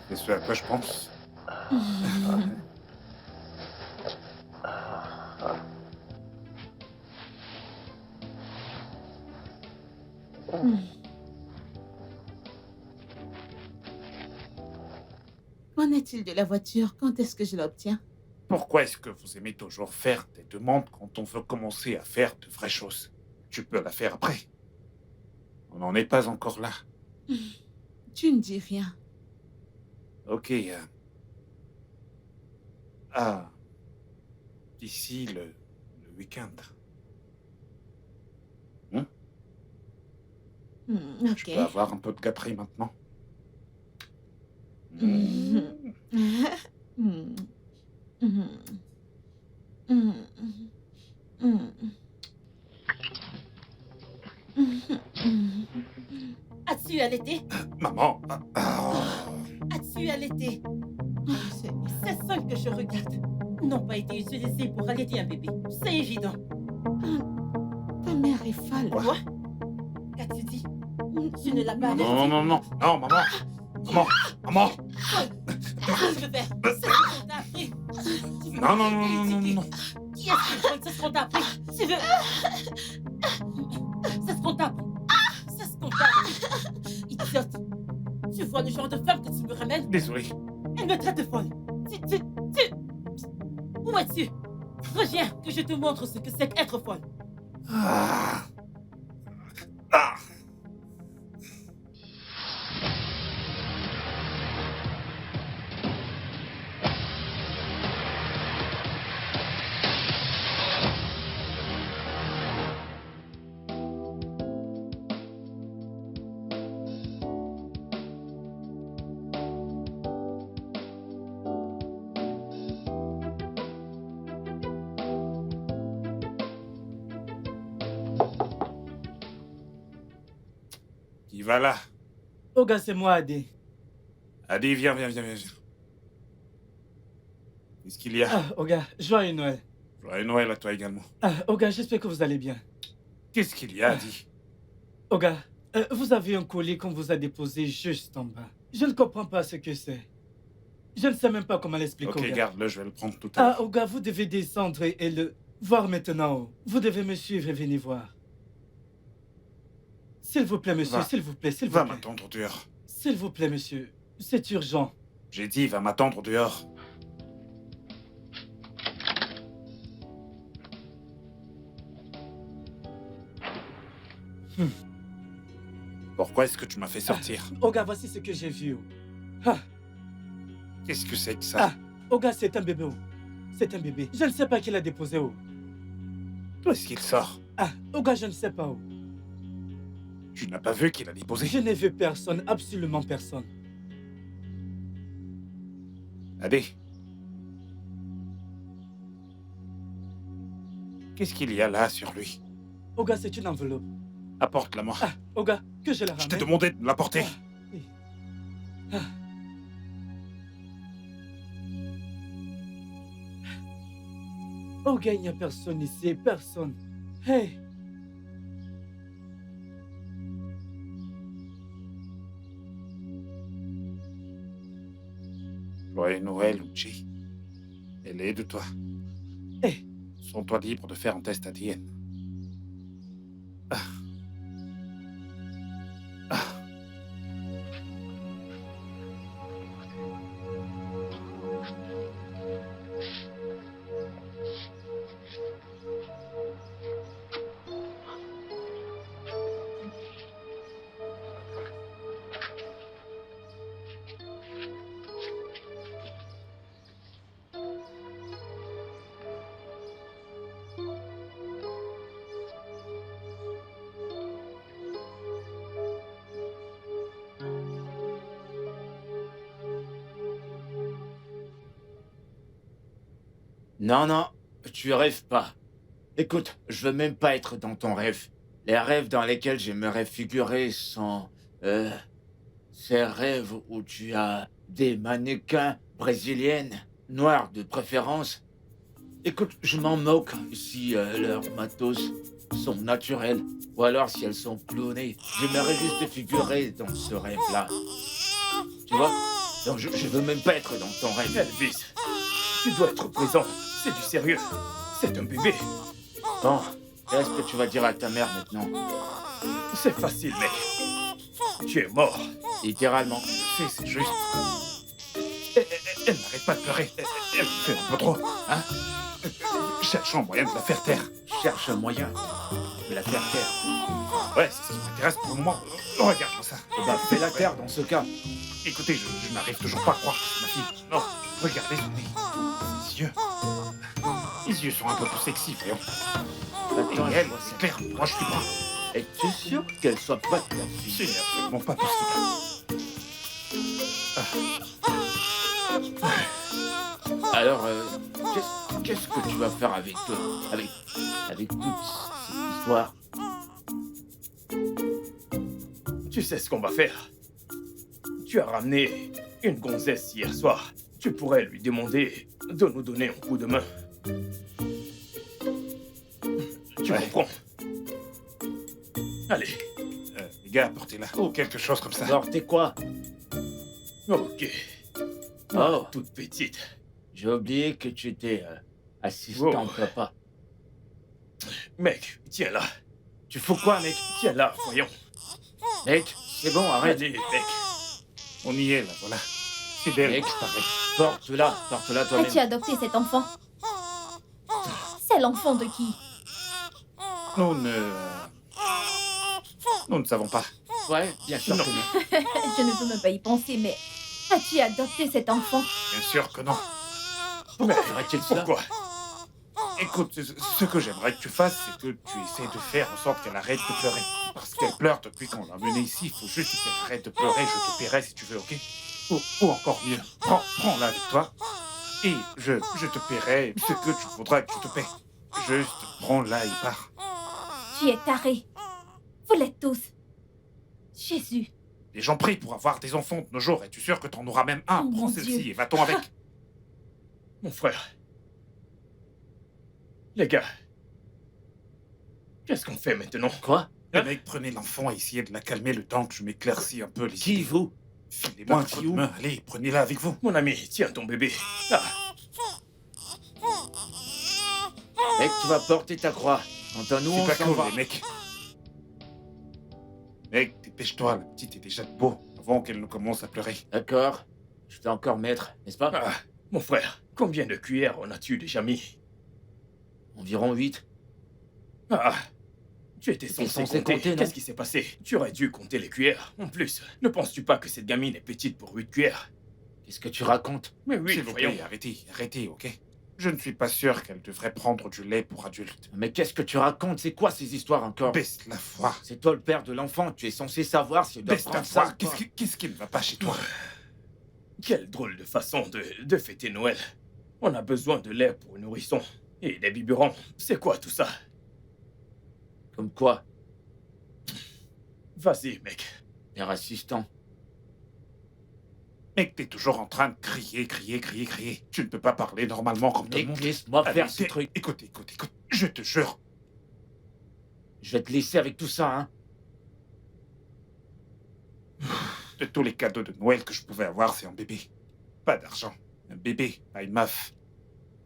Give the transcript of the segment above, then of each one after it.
C'est ce à quoi je pense. Qu'en est-il de la voiture? Quand est-ce que je l'obtiens? Pourquoi est-ce que vous aimez toujours faire des demandes quand on veut commencer à faire de vraies choses? Tu peux la faire après. On n'en est pas encore là. Tu ne dis rien. Ok. Ah, d'ici le week-end. Hmm. Je Ok. peux avoir un peu de gâterie maintenant? Mhm. Hmm. Mhm. Mhm. Mhm. Mhm. Mhm. As-tu allaité? Maman. As-tu allaité? Oh, Seigneur. Ces seins que je regarde n'ont pas été utilisés pour allaiter un bébé. C'est évident. Ta mère est folle. Quoi? Quoi? Qu'as-tu dit? Tu ne l'as pas Non, averti? non, non, non, non, maman. Maman, maman. Qu'est-ce que tu veux faire? C'est ce qu'on t'a appris. Tu veux Non, non, me non, non, non, critiquer? non. Qui est-ce qui vole? C'est ce qu'on t'a appris. Tu veux... C'est ce qu'on t'a appris. C'est ce qu'on t'a appris. Idiote. Tu vois le genre de femme que tu me ramènes? Désolé. Elle me traite de folle. Où es-tu? Reviens, que je te montre ce que c'est qu'être folle. Ah. Ah. Qui va là? Oga, c'est moi, Adé. Adi, viens, viens, viens, viens. Qu'est-ce qu'il y a? Ah, Oga, joyeux Noël. Joyeux Noël à toi également. Ah, Oga, j'espère que vous allez bien. Qu'est-ce qu'il y a, Adi? Oga, vous avez un colis qu'on vous a déposé juste en bas. Je ne comprends pas ce que c'est. Je ne sais même pas comment l'expliquer, Ok, Oga. garde-le, je vais le prendre tout à Ah, l'heure. Oga, vous devez descendre et le voir maintenant. Vous devez me suivre et venir voir. S'il vous plaît, monsieur, Va. s'il vous plaît, s'il vous Va plaît. m'attendre dehors. S'il vous plaît, monsieur. C'est urgent. J'ai dit, va m'attendre dehors. Pourquoi est-ce que tu m'as fait sortir? Oga, voici ce que j'ai vu. Ah, Qu'est-ce que c'est que ça? ah, Oga, c'est un bébé. C'est un bébé. Je ne sais pas qui l'a déposé. D'où est-ce qu'il sort? Ah, Oga, je ne sais pas. Tu n'as pas vu qu'il a déposé? Je n'ai vu personne, absolument personne. Adi. Qu'est-ce qu'il y a là sur lui? Oga, c'est une enveloppe. Apporte-la-moi. Ah, Oga, que je la Je t'ai ramène. demandé de me l'apporter. Oui. Ah. Oga, il n'y a personne ici, personne. Hey, Joyeux Noël, Uchi. Elle est de toi. hey. Sens-toi libre de faire un test ADN. Ah. Ah. Non, non, tu rêves pas. Écoute, je veux même pas être dans ton rêve. Les rêves dans lesquels j'aimerais figurer sont... ces rêves où tu as des mannequins brésiliennes, noires de préférence. Écoute, je m'en moque si leurs matos sont naturels, ou alors si elles sont clonées. J'aimerais juste figurer dans ce rêve-là. Tu vois? Non, je veux même pas être dans ton rêve. Elvis, tu dois être présent. C'est du sérieux. C'est un bébé. Bon, qu'est-ce que tu vas dire à ta mère maintenant? C'est facile, mec. Tu es mort. Littéralement. Tu sais, c'est juste. Elle n'arrête pas de pleurer. Elle fait un peu trop. Hein? Cherche un moyen de la faire taire. Cherche un moyen de la faire taire. Ouais, c'est ce qui m'intéresse pour le moment. Regarde-moi ça. Bah, fais la terre dans ce cas. Écoutez, je n'arrive toujours pas à croire que c'est ma fille. Non, regardez son nez. Ses yeux. Les yeux sont un peu plus sexy, voyons. Attends, Et elle, c'est clair, moi je suis pas. es-tu sûr qu'elle soit pas ta fille? C'est absolument pas possible. Alors, qu'est-ce que tu vas faire avec avec toute cette histoire? Tu sais ce qu'on va faire. Tu as ramené une gonzesse hier soir. Tu pourrais lui demander de nous donner un coup de main. Tu Ouais. comprends? Allez, Les gars, portez-la. Ou quelque chose comme ça. Alors, t'es quoi? ok. Oh, Toute petite. j'ai oublié que tu étais assistant Oh. papa. Mec, tiens là. Tu fous quoi, mec? Tiens là, voyons. Mec, c'est bon, arrête. Allez, mec. On y est, là, voilà. C'est d'elle Mec, que je parlais. porte-la toi-même. As-tu adopté cet enfant? C'est l'enfant de qui? Nous ne savons pas. Ouais, bien sûr Non. que non. Je ne peux même pas y penser, mais as-tu adopté cet enfant? Bien sûr que non. Mais Ferait-il cela? pourquoi? Écoute, ce que j'aimerais que tu fasses, c'est que tu essaies de faire en sorte qu'elle arrête de pleurer. Parce qu'elle pleure depuis qu'on l'a menée ici. Il faut juste qu'elle arrête de pleurer. Je te paierai si tu veux, ok? Ou encore mieux, prends-la avec toi. Et je te paierai ce que tu voudras que je te paie. Juste prends-la et pars. Tu es taré. Vous l'êtes tous. Jésus. Les gens prient pour avoir des enfants de nos jours. Es-tu sûr que t'en auras même un? Oh, Prends mon celle-ci Dieu. et va-t'en avec. Mon frère. Les gars. Qu'est-ce qu'on fait maintenant? Quoi? Le mec, prenez l'enfant et essayez de la calmer le temps que je m'éclaircis un peu les Qui, idées. vous? Filez-moi un coup de main. Allez, prenez-la avec vous. Mon ami, tiens ton bébé. Ah, Mec, tu vas porter ta croix. Quant à nous, C'est on pas s'en cool, va. les mecs. Mec, dépêche-toi, la petite est déjà debout, avant qu'elle ne commence à pleurer. D'accord. Je t'ai encore maître, n'est-ce pas? ah, mon frère, combien de cuillères en as-tu déjà mis? Environ 8. Ah, tu étais T'es censé censé compter. compter, non? Qu'est-ce qui s'est passé? Tu aurais dû compter les cuillères. En plus, ne penses-tu pas que cette gamine est petite pour 8 cuillères? Qu'est-ce que tu racontes? Mais oui, S'il vous voyons. plaît, arrêtez, ok? Je ne suis pas sûr qu'elle devrait prendre du lait pour adulte. Mais qu'est-ce que tu racontes? C'est quoi ces histoires encore? Baisse la voix. C'est toi le père de l'enfant. Tu es censé savoir si tu dois Baisse ta prendre ça. voix. Qu'est-ce qui ne va pas chez toi? Quelle drôle de façon de fêter Noël. On a besoin de lait pour un nourrisson. Et des biberons. C'est quoi tout ça? Comme quoi? Vas-y, mec. Père assistant. Mec, t'es toujours en train de crier. Tu ne peux pas parler normalement comme tout le Mec, monde. laisse-moi Allez, faire ce t'es- truc. Écoute. Je te jure. Je vais te laisser avec tout ça, hein. De tous les cadeaux de Noël que je pouvais avoir, c'est un bébé. Pas d'argent. Un bébé, pas une meuf.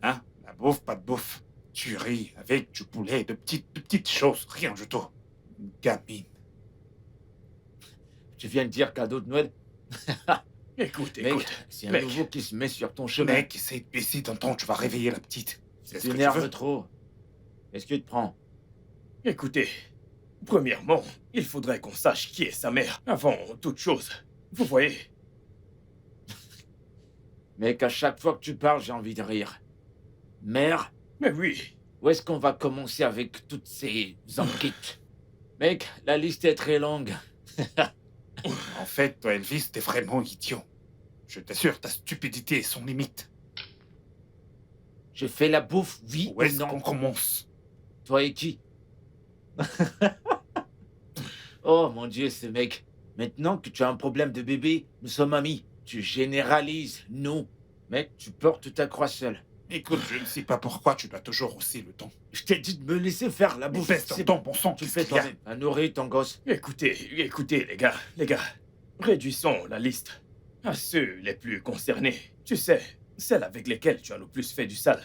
Hein? La bouffe, pas de bouffe. Tu ris avec du poulet, de petites choses, rien du tout. Une gamine. Tu viens de dire cadeau de Noël? Écoute, Mec, écoute. c'est un mec. nouveau qui se met sur ton chemin. Mec, essaie de baisser ton ton, tu vas réveiller la petite. C'est ce Tu que tu énerves veux. trop. Qu'est-ce que tu te prends? Écoutez, premièrement, il faudrait qu'on sache qui est sa mère avant toute chose. Vous voyez? Mec, à chaque fois que tu parles, j'ai envie de rire. Mère, Mais oui, où est-ce qu'on va commencer avec toutes ces enquêtes? Mec, la liste est très longue. En fait, toi, Elvis, t'es vraiment idiot. Je t'assure, ta stupidité est sans limite. Je fais la bouffe, oui Où ou est-ce non? qu'on commence? Toi et qui? Oh mon Dieu, ce mec. Maintenant que tu as un problème de bébé, nous sommes amis. Tu généralises, nous. Mec, tu portes ta croix seule. Écoute, je ne sais pas pourquoi tu dois toujours hausser le ton. Je t'ai dit de me laisser faire la bouffe. Baisse C'est ton bon. ton, bon sang, Tu le qu'est-ce fais qu'il y a? toi-même. À nourrir ton gosse. écoutez, les gars. Réduisons la liste. À ceux les plus concernés. Tu sais, celles avec lesquelles tu as le plus fait du sale.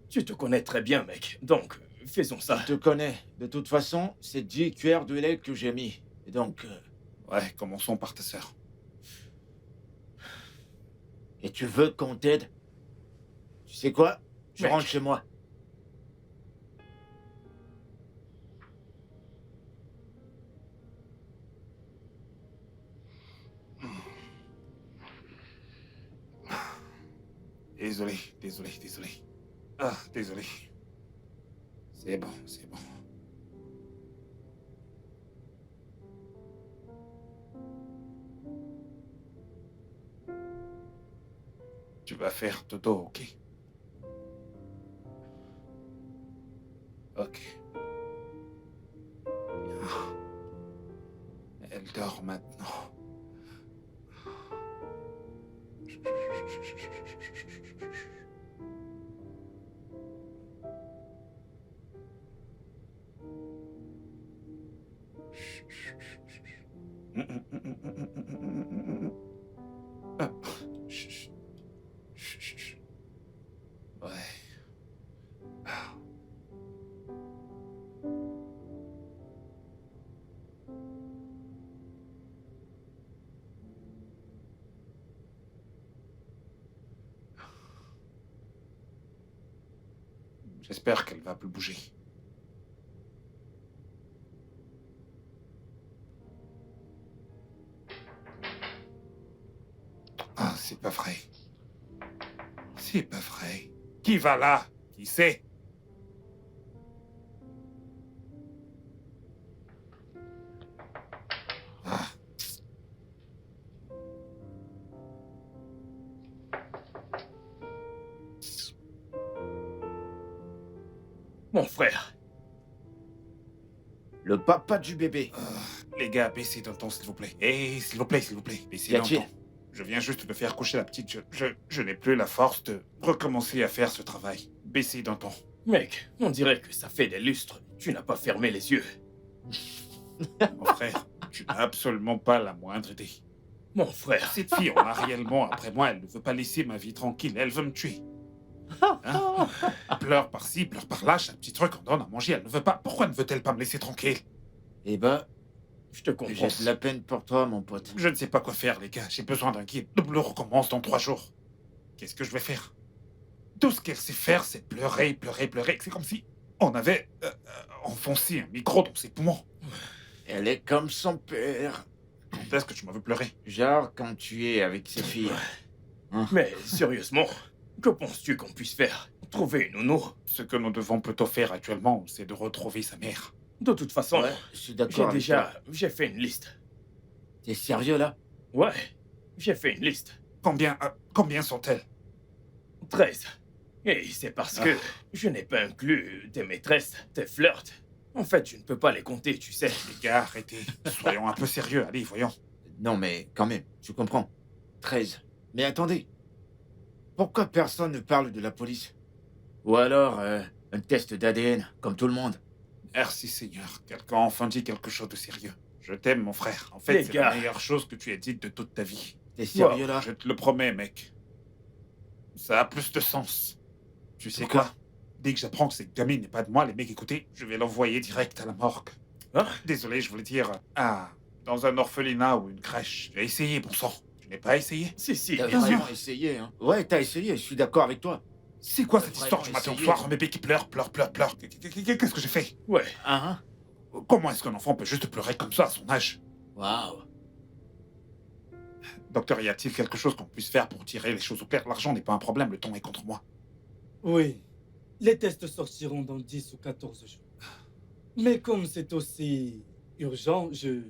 Tu te connais très bien, mec. Donc, faisons ça. Je te connais. De toute façon, c'est 10 cuillères de lait que j'ai mis. Et donc... Ouais, commençons par ta sœur. Et tu veux qu'on t'aide? Tu sais quoi? Je Mec. rentre chez moi. Désolé, désolé, désolé. Ah, désolé. C'est bon, c'est bon. Tu vas faire dodo, ok? Ok. Bien. Elle dort maintenant. Ah, chut, chut, chut, chut. Ouais. Ah. J'espère qu'elle va plus bouger. Ah, c'est pas vrai. C'est pas vrai. Qui va là? Qui c'est? Ah. Mon frère. Le papa du bébé. Les gars, baissez d'un ton, s'il vous plaît. S'il vous plaît, s'il vous plaît. Baissez Qu'y d'un a-t-il? ton. Je viens juste de faire coucher la petite. Je n'ai plus la force de recommencer à faire ce travail. Baissez d'un ton. Mec, on dirait que ça fait des lustres. Tu n'as pas fermé les yeux. Mon frère, tu n'as absolument pas la moindre idée. Mon frère. Cette fille en a réellement après moi. Elle ne veut pas laisser ma vie tranquille. Elle veut me tuer. Hein? Pleure par-ci, pleure par-là. Chaque petit truc, on donne à manger. Elle ne veut pas. Pourquoi ne veut-elle pas me laisser tranquille? Eh ben, Je te comprends. j'ai de la peine pour toi, mon pote. Je ne sais pas quoi faire, les gars. J'ai besoin d'un guide. Le boulot recommence dans 3 jours. Qu'est-ce que je vais faire? Tout ce qu'elle sait faire, c'est pleurer, pleurer, pleurer. C'est comme si on avait enfoncé un micro dans ses poumons. Elle est comme son père. Quand est-ce que tu m'as vu pleurer? Genre quand tu es avec ses filles. Mais sérieusement, que penses-tu qu'on puisse faire? Trouver une nounou? Ce que nous devons plutôt faire actuellement, c'est de retrouver sa mère. De toute façon, Ouais, je suis j'ai d'accord avec toi. j'ai fait une liste. T'es sérieux, là? Ouais, j'ai fait une liste. Combien sont-elles? 13. Et c'est parce que je n'ai pas inclus tes maîtresses, tes flirts. En fait, je ne peux pas les compter, tu sais. Les gars, arrêtez. Soyons un peu sérieux. Allez, voyons. Non, mais quand même, je comprends. 13. Mais attendez. Pourquoi personne ne parle de la police? Ou alors, un test d'ADN, comme tout le monde? Merci Seigneur. Quelqu'un a enfin dit quelque chose de sérieux. Je t'aime, mon frère. En fait, Les c'est gars. la meilleure chose que tu aies dite de toute ta vie. T'es sérieux, là? Je te le promets, mec. Ça a plus de sens. Tu sais Pourquoi? quoi? Dès que j'apprends que cette gamine n'est pas de moi, les mecs, écoutez, je vais l'envoyer direct à la morgue. Hein? Désolé, je voulais dire... dans un orphelinat ou une crèche. J'ai essayé, bon sang. Tu n'es pas essayé? Si, T'as bien sûr. vraiment essayé, hein? Ouais, t'as essayé, je suis d'accord avec toi. C'est quoi T'as cette histoire du vraiment matin au essayé. soir? Un bébé qui pleure, pleure, pleure, pleure. Qu'est-ce que j'ai fait? Ouais, Hein? Comment est-ce qu'un enfant peut juste pleurer comme ça à son âge? Waouh. Docteur, y a-t-il quelque chose qu'on puisse faire pour tirer les choses au clair? L'argent n'est pas un problème, le temps est contre moi. Oui, les tests sortiront dans 10 ou 14 jours. Mais comme c'est aussi urgent, je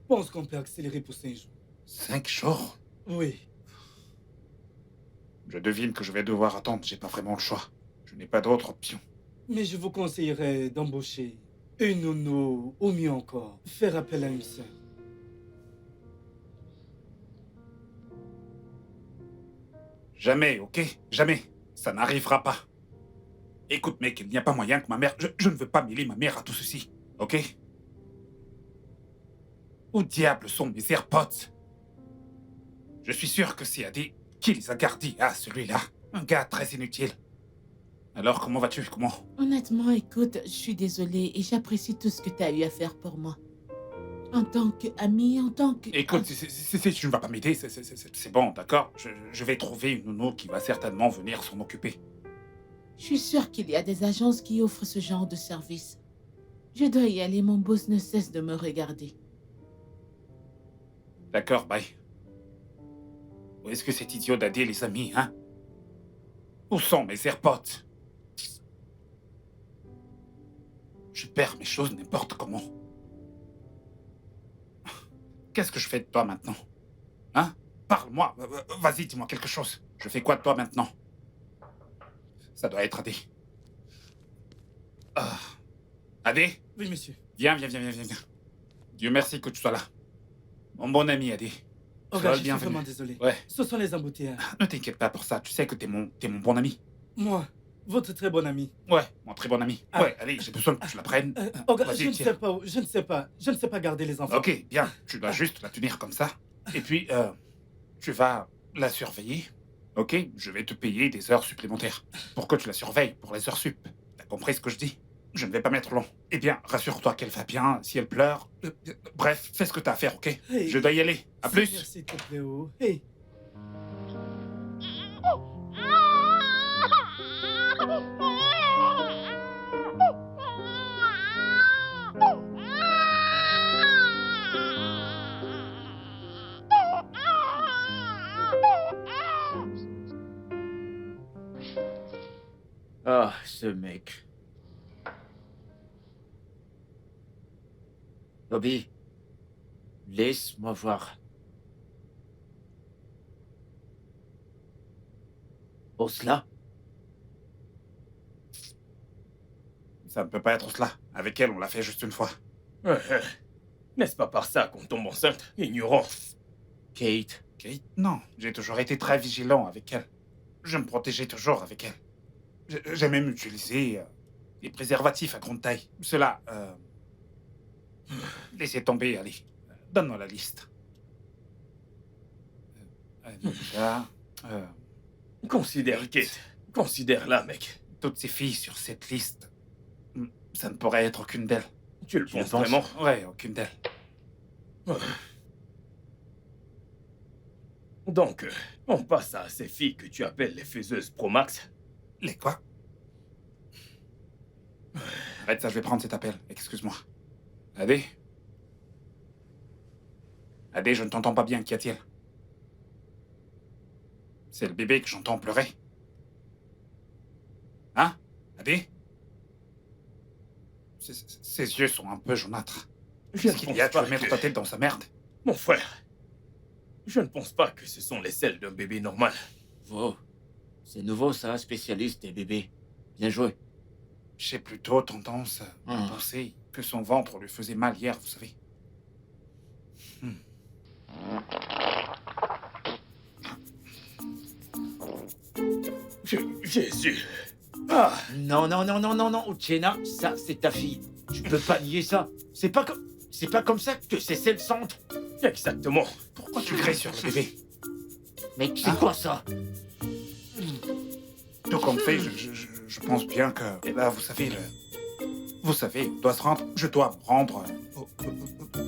pense qu'on peut accélérer pour 5 jours. 5 jours? Oui, Je devine que je vais devoir attendre, j'ai pas vraiment le choix. Je n'ai pas d'autre option. mais je vous conseillerais d'embaucher une nounou, ou mieux encore, faire appel à une sœur. Jamais, ok? Jamais. Ça n'arrivera pas. Écoute, mec, il n'y a pas moyen que ma mère... Je ne veux pas mêler ma mère à tout ceci, ok? Où diable sont mes AirPods? Je suis sûr que c'est Adi qui les a gardés à celui-là. Un gars très inutile. Alors, comment vas-tu? Comment? Honnêtement, écoute, je suis désolée et j'apprécie tout ce que tu as eu à faire pour moi. En tant qu'ami, en tant que... Écoute, si tu ne vas pas m'aider, c'est bon, d'accord? Je vais trouver une nounou qui va certainement venir s'en occuper. Je suis sûre qu'il y a des agences qui offrent ce genre de service. Je dois y aller, mon boss ne cesse de me regarder. D'accord, bye. Où est-ce que cet idiot d'Adi les a mis, hein? Où sont mes AirPods? Je perds mes choses n'importe comment. Qu'est-ce que je fais de toi maintenant? Hein? Parle-moi. Vas-y, dis-moi quelque chose. Je fais quoi de toi maintenant? Ça doit être Adi. Ah. Adi? Oui, monsieur. Viens. Dieu merci que tu sois là. Mon bon ami Adi. Oh, Sois gars, le je suis bienvenu. vraiment désolé. Ouais. Ce sont les embouteillages. Ne t'inquiète pas pour ça. Tu sais que t'es mon bon ami. Moi, votre très bon ami. Ouais, mon très bon ami. Ah. Ouais, allez, j'ai besoin que tu la prennes. Oh, gars, Vas-y, je ne tiens. sais pas où, je ne sais pas garder les enfants. Ok, bien. Tu dois juste la tenir comme ça. Et puis, tu vas la surveiller. Ok? Je vais te payer des heures supplémentaires. Pour que tu la surveilles pour les heures sup. T'as compris ce que je dis? Je ne vais pas mettre long. Eh bien, rassure-toi qu'elle va bien. Si elle pleure... bref, fais ce que t'as à faire, ok? Hey. Je dois y aller. À plus. Seigneur, s'il te plaît, oh. Hey. Ah, ce mec. Bobby, laisse-moi voir. Osla? Ça ne peut pas être cela. Avec elle, on l'a fait juste une fois. N'est-ce pas par ça qu'on tombe enceinte? Ignorant. Kate? Kate? Non, j'ai toujours été très vigilant avec elle. Je me protégeais toujours avec elle. J'ai même utilisé des préservatifs à grande taille. Cela... laissez tomber, allez. Donne-moi la liste. Anita... Considère Kate. Considère-la, mec. toutes ces filles sur cette liste, ça ne pourrait être aucune d'elles. Tu le Tu le penses penses? vraiment? Ouais, aucune d'elles. Donc, on passe à ces filles que tu appelles les faiseuses Pro Max. Les quoi? Arrête ça, je vais prendre cet appel. Excuse-moi. Adé? Adé, je ne t'entends pas bien. Qu'y a-t-il? C'est le bébé que j'entends pleurer. Hein? Adé? Ses yeux sont un peu jaunâtres. Je Qu'est-ce ne qu'il pense y a? Tu pas veux mettre que- ta tête dans sa merde? Mon frère, je ne pense pas que ce sont les selles d'un bébé normal. Wow. C'est nouveau ça, spécialiste des bébés. Bien joué. J'ai plutôt tendance à penser que son ventre lui faisait mal hier, vous savez. Jésus. Ah, Non, non, non, non, non, non, Uchena, ça, c'est ta fille. Tu peux pas nier ça. C'est pas comme ça que c'est le centre. exactement. Pourquoi tu cries sur le bébé? Mec, c'est quoi ça? Tout compte fait, je pense bien que... Eh ben, vous savez, on doit se rendre... Je dois me rendre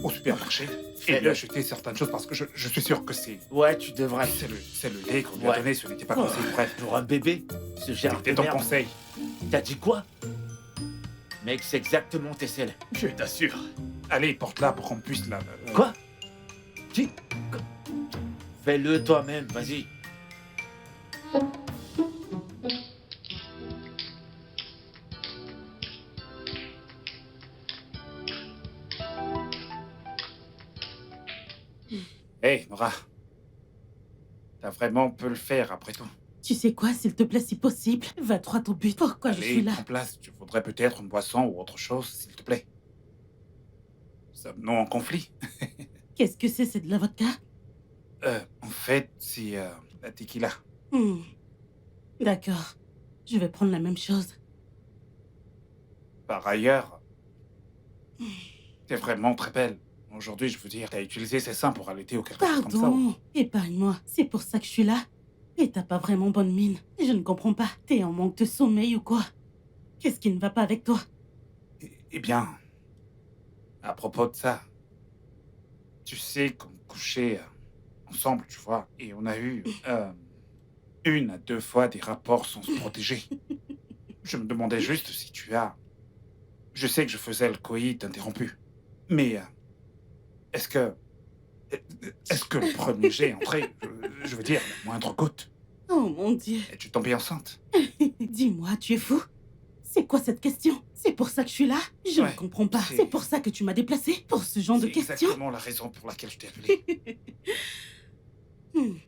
au supermarché et lui acheter certaines choses parce que je suis sûr que c'est... Ouais, tu devrais. C'est le lait qu'on lui a Ouais. donné, ce n'était pas conseillé. Bref, Pour un bébé, ce genre c'était de ton merde. conseil. T'as dit quoi? Mec, c'est exactement tes selles. Je t'assure. Allez, porte-la pour qu'on puisse la... Quoi? Fais-le toi-même, vas-y. Hé, Nora. T'as vraiment pu le faire après tout. Tu sais quoi, s'il te plaît, si possible, va droit au but. Pourquoi je suis Allez, là? prends place. Tu voudrais peut-être une boisson ou autre chose, s'il te plaît. Sommes-nous en conflit? Qu'est-ce que c'est de la vodka? En fait, c'est la tequila. D'accord. Je vais prendre la même chose. Par ailleurs, t'es vraiment très belle. Aujourd'hui, je veux dire, t'as utilisé ses seins pour allaiter ou quelque chose comme ça. Pardon, épargne-moi. C'est pour ça que je suis là. Et t'as pas vraiment bonne mine. Je ne comprends pas. T'es en manque de sommeil ou quoi? Qu'est-ce qui ne va pas avec toi? Eh bien, à propos de ça, tu sais qu'on couchait ensemble, tu vois, et on a eu 1 à 2 fois des rapports sans se protéger. Je me demandais juste si tu as... Je sais que je faisais le coït interrompu, mais est-ce que... Est-ce que le premier jet entré, je veux dire, la moindre goutte, Oh mon Dieu. et tu tombais enceinte? Dis-moi, tu es fou? C'est quoi cette question? C'est pour ça que je suis là? Je ne Ouais, comprends pas. c'est- C'est pour ça que tu m'as déplacé? Pour ce genre de C'est questions? exactement la raison pour laquelle je t'ai appelé.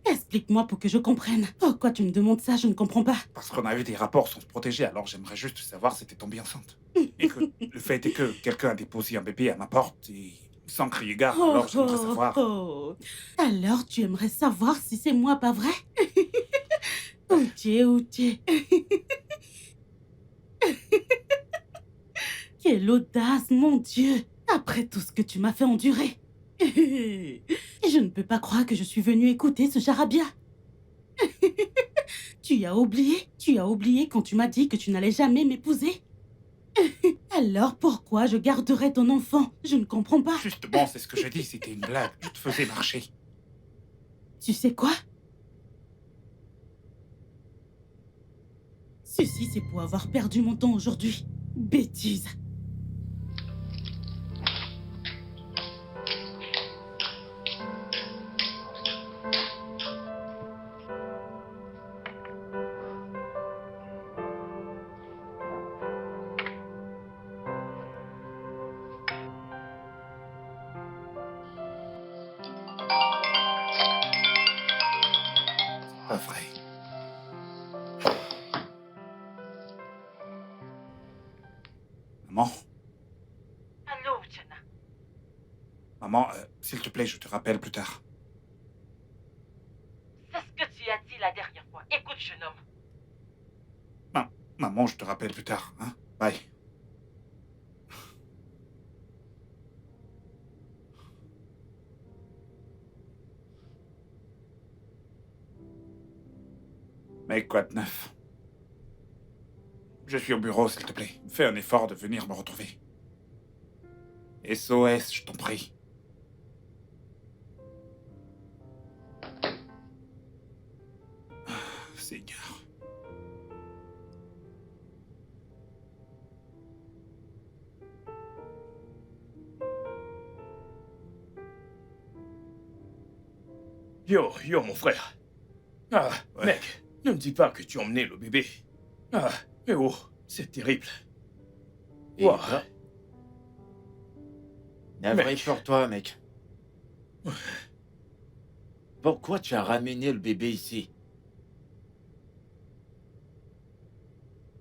Explique-moi pour que je comprenne. Pourquoi tu me demandes ça? Je ne comprends pas. Parce qu'on a eu des rapports sans se protéger, alors j'aimerais juste savoir si t'es tombée enceinte. Écoute, le fait est que quelqu'un a déposé un bébé à ma porte et sans crier gare, alors j'aimerais savoir. oh. Alors tu aimerais savoir si c'est moi, pas vrai? Où tu es, où tu es? Quelle audace, mon Dieu! Après tout ce que tu m'as fait endurer. Je ne peux pas croire que je suis venue écouter ce charabia. Tu as oublié quand tu m'as dit que tu n'allais jamais m'épouser. Alors pourquoi je garderais ton enfant? Je ne comprends pas. Justement, c'est ce que j'ai dit, c'était une blague. Je te faisais marcher. Tu sais quoi? Ceci, c'est pour avoir perdu mon temps aujourd'hui. Bêtise. Pas vrai. Maman, Allô, Jenna. maman, s'il te plaît, je te rappelle plus tard. C'est ce que tu as dit la dernière fois. Écoute, jeune homme. Maman, je te rappelle plus tard, hein? Bye. Mec, quoi de neuf? Je suis au bureau, s'il te plaît. Fais un effort de venir me retrouver. SOS, je t'en prie. Seigneur. Yo, mon frère. Ah, Ouais. mec, ne me dis pas que tu as emmené le bébé. Ah, mais oh, c'est terrible. Et Ouah. toi Navré Mec. pour toi, mec. Pourquoi tu as ramené le bébé ici?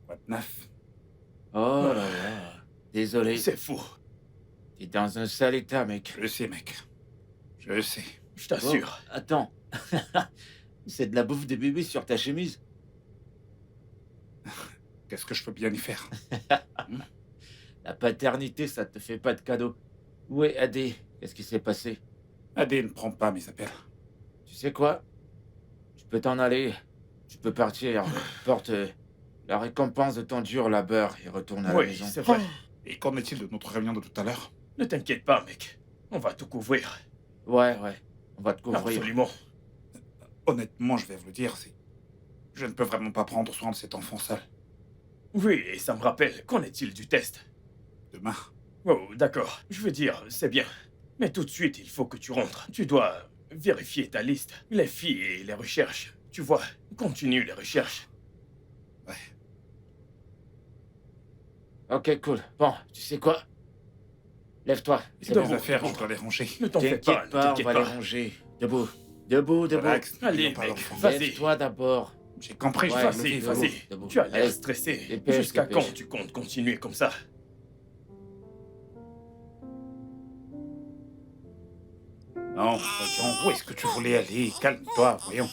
Quoi de neuf? Oh là là. Désolé. C'est fou, T'es dans un sale état, mec. Je sais, mec. Je sais. je t'assure. Oh, attends. C'est de la bouffe de bébé sur ta chemise? Qu'est-ce que je peux bien y faire? La paternité, ça te fait pas de cadeau. Où est Adé? Qu'est-ce qui s'est passé? Adé ne prend pas mes appels. Tu sais quoi? Tu peux t'en aller. Tu peux partir. Porte la récompense de ton dur labeur et retourne à la Oui, maison. c'est vrai. Et qu'en est-il de notre réunion de tout à l'heure? Ne t'inquiète pas, mec. On va tout couvrir. Ouais. On va te couvrir. Absolument. Honnêtement, je vais vous le dire, c'est... Je ne peux vraiment pas prendre soin de cet enfant seul. Oui, et ça me rappelle, qu'en est-il du test? Demain. Oh, d'accord. Je veux dire, c'est bien. Mais tout de suite, il faut que tu rentres. Tu dois vérifier ta liste. Les filles et les recherches. Tu vois, continue les recherches. Ouais. Ok, cool. Bon, tu sais quoi? Lève-toi. C'est Debout, mes affaires, debout. je dois les ranger. Ne t'en fais T'inquiète pas, ne pas, on t'inquiète va les pas. ranger. Debout. Relax, Allez, n'oublions pas mec, l'enfant. vas-y. Lève-toi d'abord. J'ai compris, je Ouais, vais me Vas-y, lever, vas-y. debout. Tu as l'air Allez, stressé. dépêche, Jusqu'à dépêche. quand tu comptes continuer comme ça? Non, voyons, où est-ce que tu voulais aller? Calme-toi, voyons.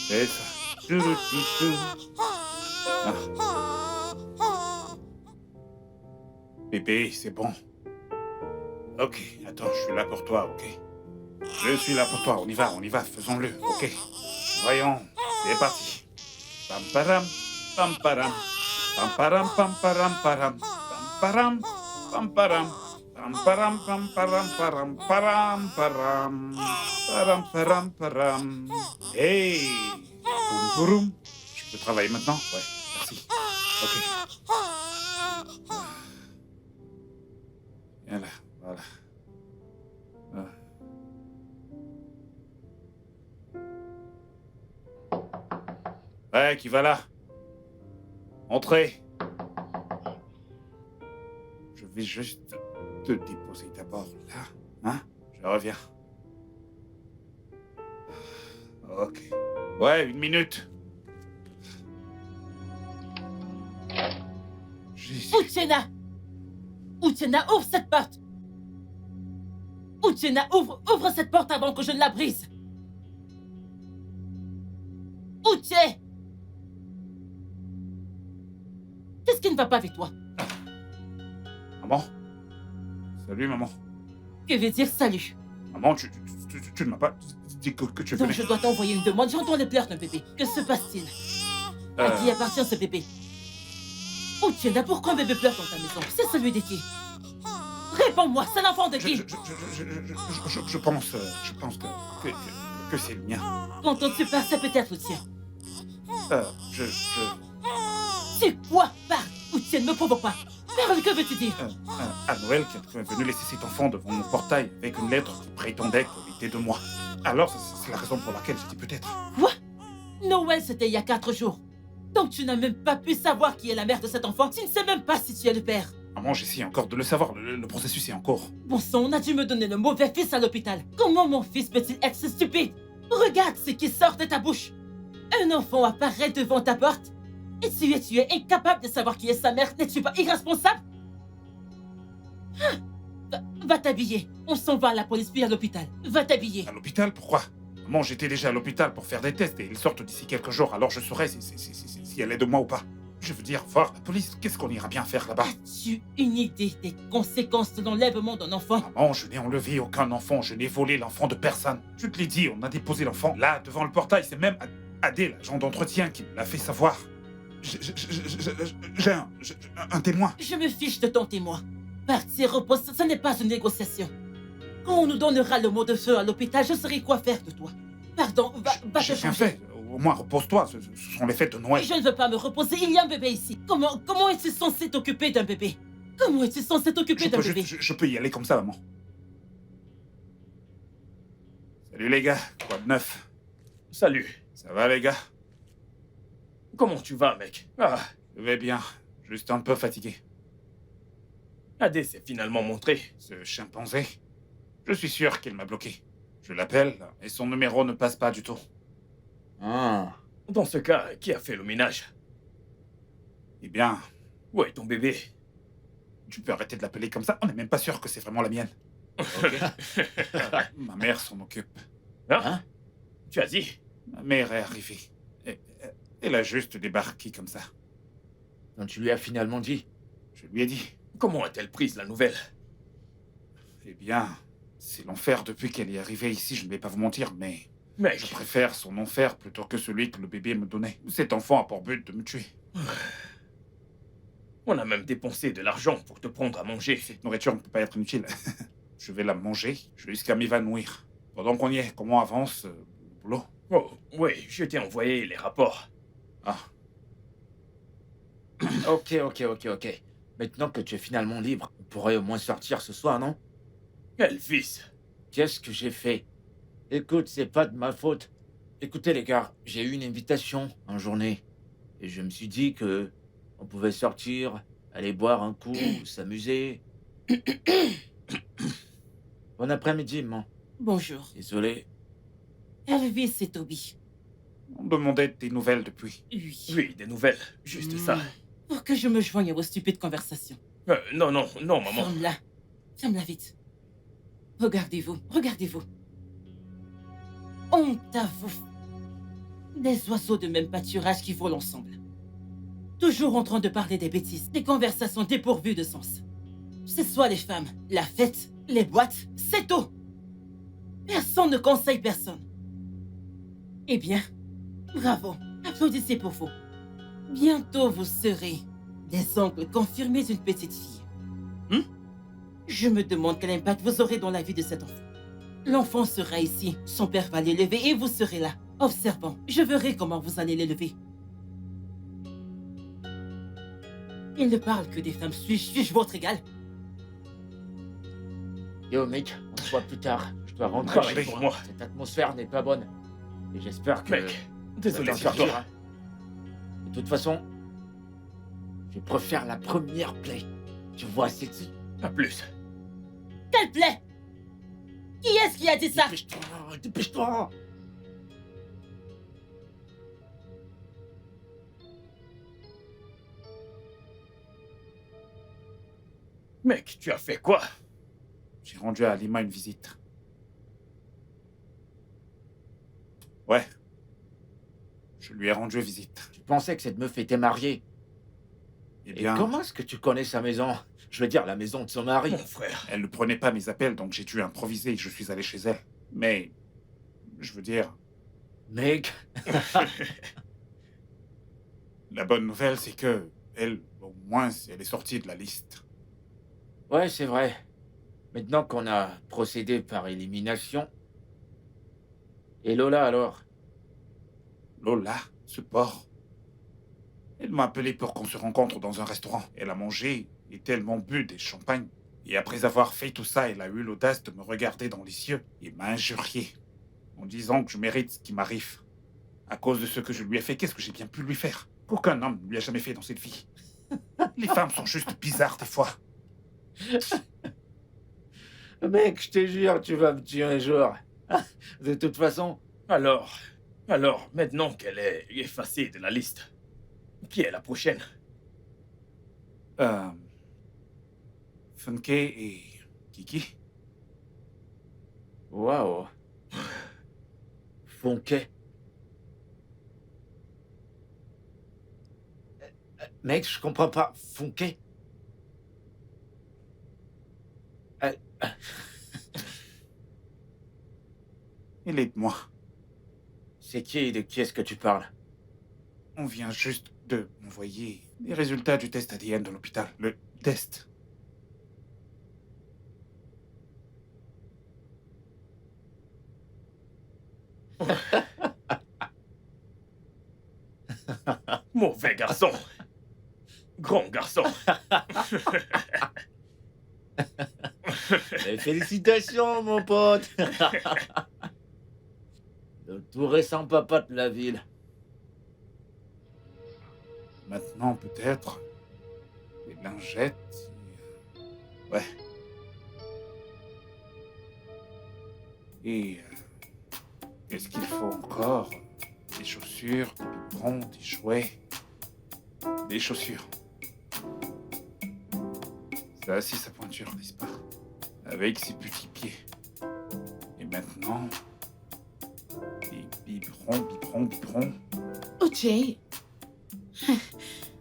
C'est ça. Ah. Bébé, c'est bon. Ok, attends, je suis là pour toi, ok? Je suis là pour toi, on y va, faisons-le, ok? Voyons, c'est parti. Pam param, pam param, pam param, pam param, param, pam param, pam param, pam param, pam param, param, param, param, param. Hey, boum, boum. Je peux travailler maintenant? Ouais, merci. Ok. Viens là, voilà. Ouais, qui va là? Entrez. Je vais juste te déposer d'abord là, hein? Je reviens. Ok. Ouais, 1 minute. Jésus. Outiena! Outiena, ouvre cette porte! Outiena, ouvre cette porte avant que je ne la brise! Outie! Qu'est-ce qui ne va pas avec toi? Maman? Salut, maman. Que veut dire salut? Maman, tu ne m'as pas dit que tu Donc venais. je dois t'envoyer une demande. J'entends les pleurs d'un bébé. Que se passe-t-il? À qui appartient ce bébé? Outiena, pourquoi un bébé pleure dans ta maison? C'est celui de qui? Réponds-moi, c'est l'enfant de qui? Je pense que c'est le mien. Quand on te perd, c'est peut-être le tien. C'est quoi? Parle! Outienne, ne me provoque pas! Parle, que veux-tu dire? À Noël, quelqu'un est venu laisser cet enfant devant mon portail avec une lettre qui prétendait qu'elle était de moi. Alors, c'est la raison pour laquelle j'ai dit peut-être. Quoi? Noël, c'était il y a 4 jours. Donc tu n'as même pas pu savoir qui est la mère de cet enfant? Tu ne sais même pas si tu es le père. Maman, j'essaie encore de le savoir. Le processus est en cours. Bon sang, on a dû me donner le mauvais fils à l'hôpital. Comment mon fils peut-il être si stupide? Regarde ce qui sort de ta bouche. Un enfant apparaît devant ta porte et tu es incapable de savoir qui est sa mère. N'es-tu pas irresponsable? Va t'habiller. On s'en va à la police puis à l'hôpital. Va t'habiller. À l'hôpital? Pourquoi? Maman, j'étais déjà à l'hôpital pour faire des tests et ils sortent d'ici quelques jours, alors je saurai si elle est de moi ou pas. Je veux dire, voir la police, qu'est-ce qu'on ira bien faire là-bas? As-tu une idée des conséquences de l'enlèvement d'un enfant? Maman, je n'ai enlevé aucun enfant, je n'ai volé l'enfant de personne. Je te l'ai dit, on a déposé l'enfant là, devant le portail, c'est même Adé, l'agent d'entretien, qui me l'a fait savoir. J'ai un témoin. Je me fiche de ton témoin. Partir au poste, ce n'est pas une négociation. Quand on nous donnera le mot de feu à l'hôpital, je saurai quoi faire de toi. Pardon, va te J'ai rien changer. fait. Au moins, repose-toi. Ce sont les fêtes de Noël. Je ne veux pas me reposer, il y a un bébé ici. Comment es-tu censé t'occuper d'un bébé? Comment es-tu censé t'occuper d'un bébé? Je peux y aller comme ça, maman. Salut les gars, quoi de neuf? Salut. Ça va les gars? Comment tu vas, mec? Ah, Je vais bien, juste un peu fatigué. Adé s'est finalement montré. Ce chimpanzé, je suis sûr qu'il m'a bloqué. Je l'appelle et son numéro ne passe pas du tout. Ah. Dans ce cas, qui a fait le ménage? Eh bien, Où est ton bébé? tu peux arrêter de l'appeler comme ça, on n'est même pas sûr que c'est vraiment la mienne. Ok. Ma mère s'en occupe. Hein? Tu as dit? Ma mère est arrivée. Elle a juste débarqué comme ça. Donc tu lui as finalement dit. Je lui ai dit, Comment a-t-elle prise la nouvelle? eh bien, c'est l'enfer depuis qu'elle est arrivée ici, je ne vais pas vous mentir, mais je Mec, préfère son enfer plutôt que celui que le bébé me donnait. Cet enfant a pour but de me tuer. on a même dépensé de l'argent pour te prendre à manger. Cette nourriture ne peut pas être inutile. Je vais la manger jusqu'à m'évanouir. Pendant qu'on y est, comment avance le boulot? Oh, oui, je t'ai envoyé les rapports. Ah, Ok. Maintenant que tu es finalement libre, on pourrait au moins sortir ce soir, non? Elvis. Qu'est-ce que j'ai fait? Écoute, c'est pas de ma faute. Écoutez les gars, j'ai eu une invitation en journée. Et je me suis dit que on pouvait sortir, aller boire un coup, s'amuser. Bon après-midi, maman. Bonjour. Désolé. Elvis, c'est Toby. on me demandait des nouvelles depuis. Oui. Oui, des nouvelles. Juste ça. Pour que je me joigne à vos stupides conversations. Non, maman. Ferme-la. Ferme-la vite. Regardez-vous. Honte à vous. Des oiseaux de même pâturage qui volent ensemble. Toujours en train de parler des bêtises, des conversations dépourvues de sens. C'est soit les femmes, la fête, les boîtes, c'est tout. Personne ne conseille personne. Eh bien, bravo. Applaudissez pour vous. Bientôt, vous serez des oncles confirmés d'une petite fille. Je me demande quel impact vous aurez dans la vie de cet enfant. L'enfant sera ici, son père va l'élever et vous serez là, observant. Je verrai comment vous allez l'élever. Il ne parle que des femmes. Suis-je votre égal? Yo mec, on se voit plus tard. Je dois rentrer Pareil chez pour moi. moi. Cette atmosphère n'est pas bonne. Et j'espère que... Mec, désolé ça sur t'en sortira. toi. De toute façon, je préfère la première play. Tu vois, sexy. À plus. Quelle plaie? Qui est-ce qui a dit ça? Dépêche-toi, dépêche-toi. Mec, tu as fait quoi? J'ai rendu à Alima une visite. Ouais. Je lui ai rendu visite. Tu pensais que cette meuf était mariée. Eh Et bien, comment est-ce que tu connais sa maison? Je veux dire, la maison de son mari. Mon frère. elle ne prenait pas mes appels, donc j'ai dû improviser et je suis allé chez elle. Mais, je veux dire, Mec, la bonne nouvelle, c'est que elle, au moins, elle est sortie de la liste. ouais, c'est vrai. Maintenant qu'on a procédé par élimination... Et Lola, alors? Lola, ce porc. Elle m'a appelé pour qu'on se rencontre dans un restaurant. Elle a mangé et tellement bu des champagnes. Et après avoir fait tout ça, elle a eu l'audace de me regarder dans les yeux et m'a injurié. En disant que je mérite ce qui m'arrive. À cause de ce que je lui ai fait, qu'est-ce que j'ai bien pu lui faire? Qu'aucun homme ne lui a jamais fait dans cette vie. Les femmes sont juste bizarres des fois. Mec, je te jure, tu vas me tuer un jour. De toute façon, Alors, maintenant qu'elle est effacée de la liste, qui est la prochaine? Funke et Kiki. waouh. Fonquet. Mec, je comprends pas. Fonquet. Et aide-moi. C'est qui? De qui est-ce que tu parles? On vient juste de m'envoyer les résultats du test ADN de l'hôpital. Le test. Mauvais garçon. Grand garçon. Félicitations, mon pote. Le tout récent papa de la ville. Maintenant, peut-être, les lingettes. Ouais. Et qu'est-ce qu'il faut encore? Des chaussures, des biberons, des jouets. Des chaussures. Ça, c'est sa pointure, n'est-ce pas? Avec ses petits pieds. Et maintenant, des biberons. Oh, Jay.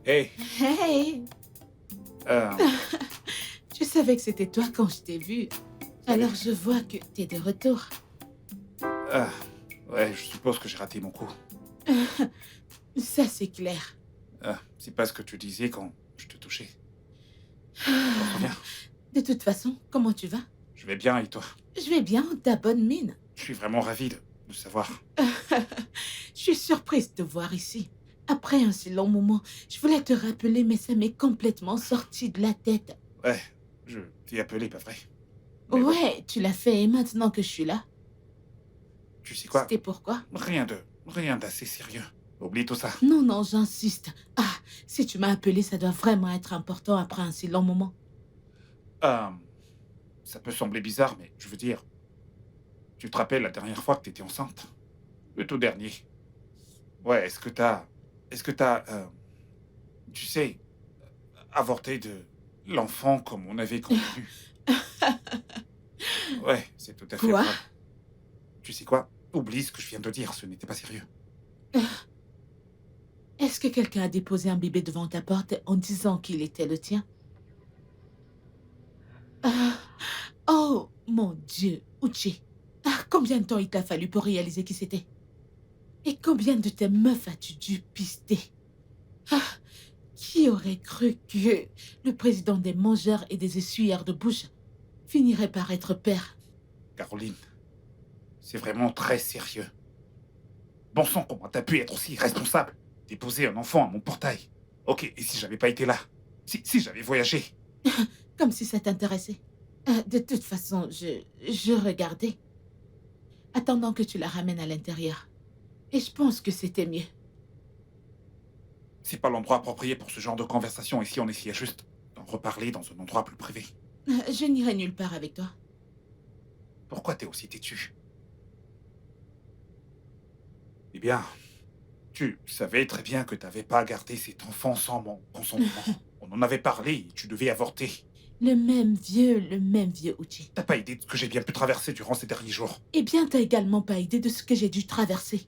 Hey, Hey. Je savais que c'était toi quand je t'ai vu. Alors je vois que t'es de retour. ouais, je suppose que j'ai raté mon coup. Ça, c'est clair. C'est pas ce que tu disais quand je te touchais. Bien, De toute façon, comment tu vas? je vais bien et toi? Je vais bien, ta bonne mine. Je suis vraiment ravi de savoir. Je suis surprise de te voir ici. Après un si long moment, je voulais te rappeler, mais ça m'est complètement sorti de la tête. Ouais, je t'ai appelé, pas vrai? Mais bon, Ouais, tu l'as fait et maintenant que je suis là, tu sais quoi? c'était pourquoi? Rien d'assez sérieux. Oublie tout ça. Non, non, j'insiste. Ah, si tu m'as appelé, ça doit vraiment être important après un si long moment. Ça peut sembler bizarre, mais je veux dire, tu te rappelles la dernière fois que t'étais enceinte? Le tout dernier. Ouais, est-ce que t'as, tu sais, avorté de l'enfant comme on avait convenu? Ouais, c'est tout à fait Quoi? vrai. Tu sais quoi? Oublie ce que je viens de dire, ce n'était pas sérieux. Est-ce que quelqu'un a déposé un bébé devant ta porte en disant qu'il était le tien? Oh, Mon Dieu, Uchi. Ah, combien de temps il t'a fallu pour réaliser qui c'était? Et combien de tes meufs as-tu dû pister? Ah, qui aurait cru que le président des mangeurs et des essuyères de bouche finirait par être père? Caroline, c'est vraiment très sérieux. Bon sang, comment t'as pu être aussi irresponsable? Déposer un enfant à mon portail. Ok, et si j'avais pas été là? Si j'avais voyagé? Comme si ça t'intéressait. De toute façon, je regardais. Attendant que tu la ramènes à l'intérieur. Et je pense que c'était mieux. C'est pas l'endroit approprié pour ce genre de conversation. Ici, on essayait juste d'en reparler dans un endroit plus privé. Je n'irai nulle part avec toi. Pourquoi t'es aussi têtu? Eh bien, tu savais très bien que t'avais pas gardé cet enfant sans mon consentement. On en avait parlé et tu devais avorter. Le même vieux Uchi. T'as pas idée de ce que j'ai bien pu traverser durant ces derniers jours. Eh bien, t'as également pas idée de ce que j'ai dû traverser.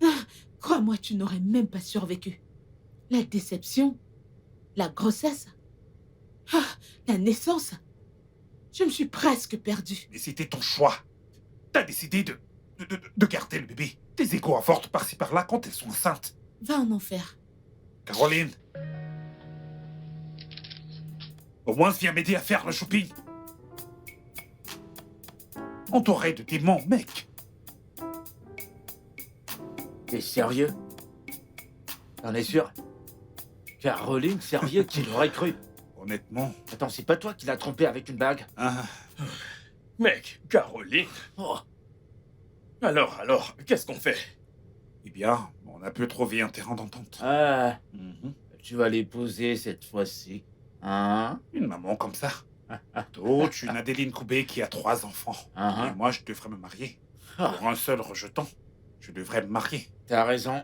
Ah, crois-moi, tu n'aurais même pas survécu. La déception, la grossesse, ah, la naissance. Je me suis presque perdue. Mais c'était ton choix. T'as décidé de garder le bébé. Tes égos avortent par-ci par-là quand elles sont enceintes. Va en enfer. Caroline, au moins viens m'aider à faire le shopping. On t'aurait de démons, mec. T'es sérieux? T'en es sûr? Caroline, sérieux, qui l'aurait cru? Honnêtement, Attends, c'est pas toi qui l'as trompé avec une bague? hein, Mec, Caroline. Oh, Alors, qu'est-ce qu'on fait? eh bien, on a pu trouver un terrain d'entente. ah, Mhm. tu vas l'épouser cette fois-ci. Hein? Une maman comme ça. D'autres, une Adeline Koubé qui a 3 enfants. Ah, Et moi, je devrais me marier. ah. Pour un seul rejeton, je devrais me marier. T'as raison.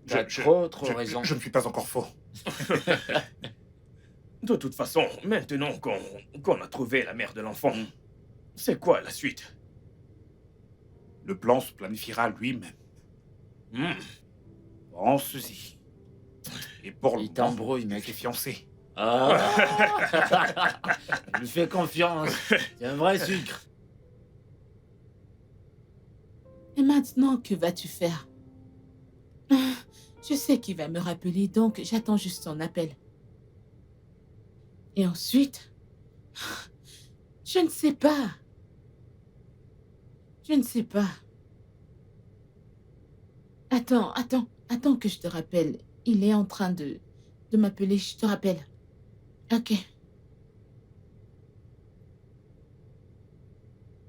T'as Je- trop je- raison. Je ne suis pas encore faux. De toute façon, maintenant qu'on a trouvé la mère de l'enfant, c'est quoi la suite? Le plan se planifiera lui-même. Hmm. Pense-y. Et pour le Il moment, t'embrouille, mec. t'es fiancé. Ah. Je lui fais confiance. C'est un vrai sucre. Et maintenant, que vas-tu faire? Ah, je sais qu'il va me rappeler, donc j'attends juste son appel. Et ensuite, je ne sais pas. Je ne sais pas. Attends que je te rappelle. Il est en train de m'appeler, je te rappelle. Ok.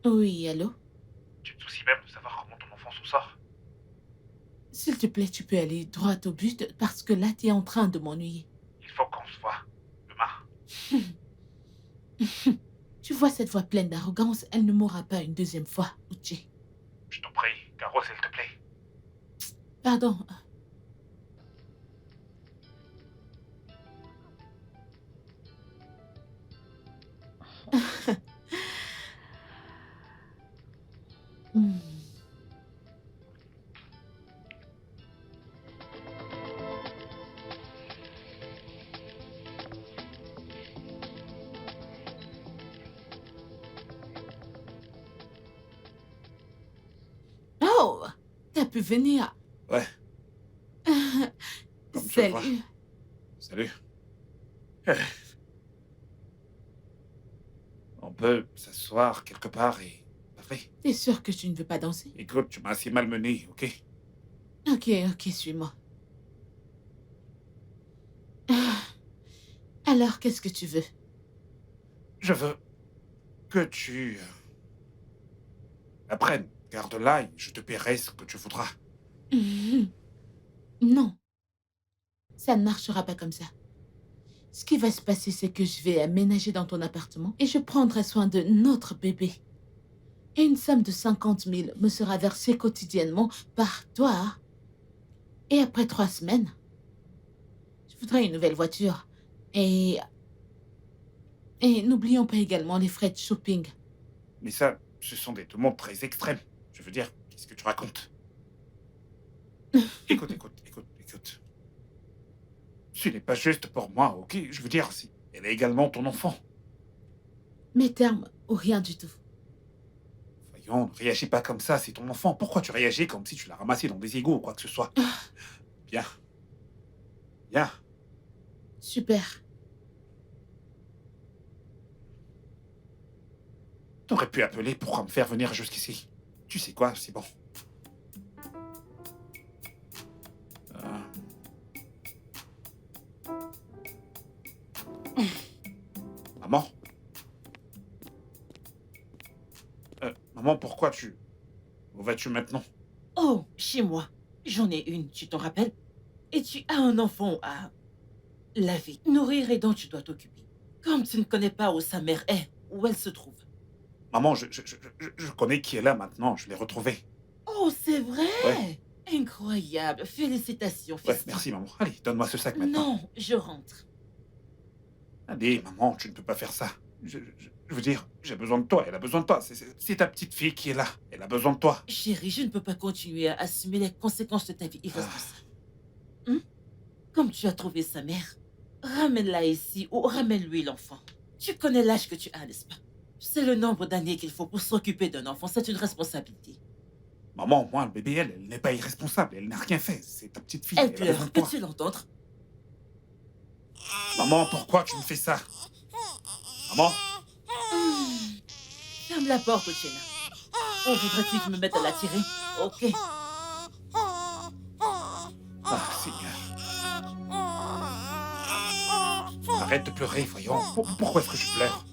Oui, allô? Tu te soucies même de savoir comment ton enfant s'en sort? S'il te plaît, tu peux aller droit au but parce que là, tu es en train de m'ennuyer. Il faut qu'on se voit. Demain. Tu vois cette voix pleine d'arrogance, elle ne mourra pas une deuxième fois, Uchi. Je t'en prie, Caro, s'il te plaît. Pardon. Hmm. Oh, t'as pu venir. Ouais. Comme tu le vois. Salut. Salut. On peut s'asseoir quelque part et parler. T'es sûr que tu ne veux pas danser? Écoute, tu m'as assez malmené, ok? Ok, suis-moi. Ah, alors, qu'est-ce que tu veux? Je veux que tu apprennes. Garde-la et je te paierai ce que tu voudras. Non, ça ne marchera pas comme ça. Ce qui va se passer, c'est que je vais aménager dans ton appartement et je prendrai soin de notre bébé. Et une somme de 50 000 me sera versée quotidiennement par toi. Et après 3 semaines, je voudrais une nouvelle voiture. Et n'oublions pas également les frais de shopping. Mais ça, ce sont des demandes très extrêmes. Je veux dire, qu'est-ce que tu racontes? Écoute. Ce n'est pas juste pour moi, ok? Je veux dire, elle est également ton enfant. Mes termes ou rien du tout. voyons, ne réagis pas comme ça, c'est ton enfant. Pourquoi tu réagis comme si tu l'as ramassé dans des égouts ou quoi que ce soit? Bien. Bien. Super. T'aurais pu appeler pour me faire venir jusqu'ici. Tu sais quoi, c'est bon. Maman? Maman, pourquoi tu... Où vas-tu maintenant? Oh, chez moi. J'en ai une, tu t'en rappelles? Et tu as un enfant à laver, nourrir et dont tu dois t'occuper. Comme tu ne connais pas où sa mère est, où elle se trouve. Maman, je connais qui est là maintenant, je l'ai retrouvé. Oh, c'est vrai? Ouais. Incroyable. Félicitations, Ouais, fils. merci maman. Allez, donne-moi ce sac maintenant. Non, je rentre. Allez, maman, tu ne peux pas faire ça. Je veux dire, j'ai besoin de toi, elle a besoin de toi. C'est ta petite fille qui est là, elle a besoin de toi. Chérie, je ne peux pas continuer à assumer les conséquences de ta vie irresponsable. Comme tu as trouvé sa mère, ramène-la ici ou ramène-lui l'enfant. Tu connais l'âge que tu as, n'est-ce pas? C'est le nombre d'années qu'il faut pour s'occuper d'un enfant, c'est une responsabilité. Maman, moi, le bébé, elle n'est pas irresponsable, elle n'a rien fait. C'est ta petite fille, Elle a besoin pleure, de toi. peux-tu l'entendre? Maman, pourquoi tu me fais ça? Maman? Ferme la porte, Uchenna. On voudrait-tu que je me mette à la tirer? Ok. Ah, Seigneur. Arrête de pleurer, voyons. Pourquoi est-ce que je pleure?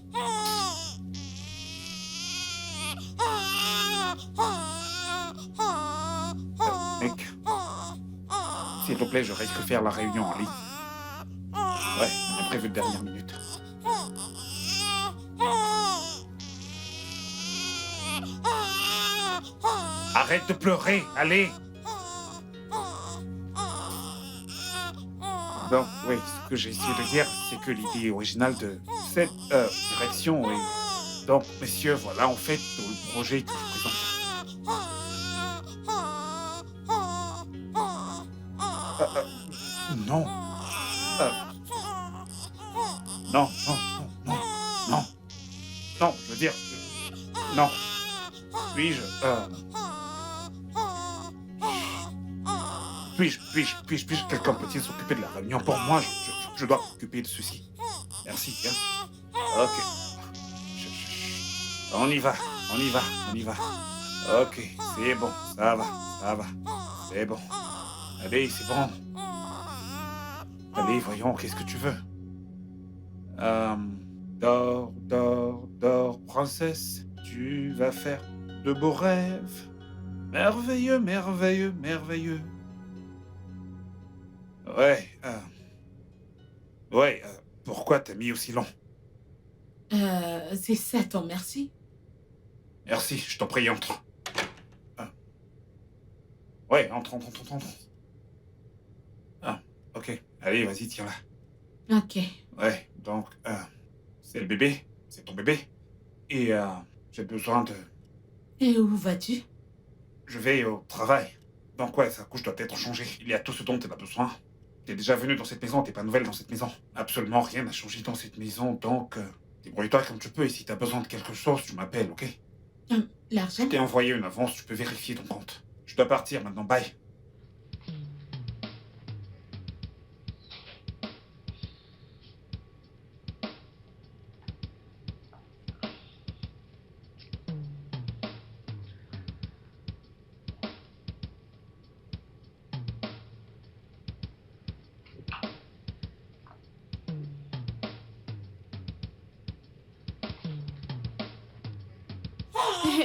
Mec, s'il te plaît, je risque de faire la réunion en ligne. Ouais, on a prévu de dernière minute. Arrête de pleurer, allez! Donc, oui, ce que j'ai essayé de dire, c'est que l'idée originale de cette direction est... Donc, messieurs, voilà, en fait, le projet que je présente. Non. Non, non, non, non, non. Non, je veux dire... non. Puis-je... Puis-je, quelqu'un peut-il s'occuper de la réunion pour moi? Je dois m'occuper de ceci. Merci, hein. Ok. On y va, on y va, on y va. Ok, c'est bon, ça va, c'est bon. Allez, c'est bon. Allez, voyons, qu'est-ce que tu veux? Dors, dors, dors, princesse. Tu vas faire de beaux rêves. Merveilleux, merveilleux, merveilleux. Ouais, pourquoi t'as mis aussi long? C'est ça ton merci? Merci, je t'en prie, entre. Ouais, entre. Ah, ok. Allez, vas-y, tiens-la. Ok. Ouais, donc, c'est le bébé, c'est ton bébé. Et j'ai besoin de... Et où vas-tu? Je vais au travail. Donc ouais, sa couche doit être changée. Il y a tout ce dont elle a besoin. T'es déjà venu dans cette maison, t'es pas nouvelle dans cette maison. Absolument rien n'a changé dans cette maison, donc... débrouille-toi comme tu peux, et si t'as besoin de quelque chose, tu m'appelles, ok? L'argent? Je t'ai envoyé une avance, tu peux vérifier ton compte. Je dois partir maintenant, bye.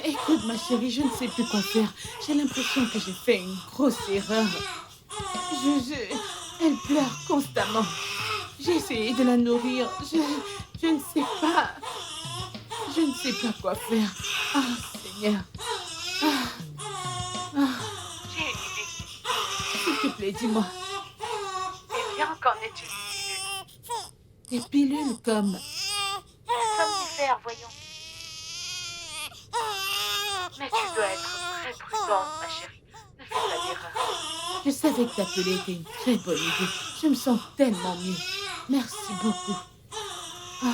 Écoute, ma chérie, je ne sais plus quoi faire. J'ai l'impression que j'ai fait une grosse erreur. Elle pleure constamment. J'ai essayé de la nourrir. Je ne sais pas. Je ne sais pas quoi faire. Ah, Seigneur. J'ai une idée. S'il te plaît, dis-moi. Eh bien, qu'en est-il? Des pilules comme... Somnifère, voyons. Mais tu dois être très prudente, ma chérie. Ne fais pas d'erreur. Je savais que t'appeler était une très bonne idée. Je me sens tellement mieux. Merci beaucoup. Ah.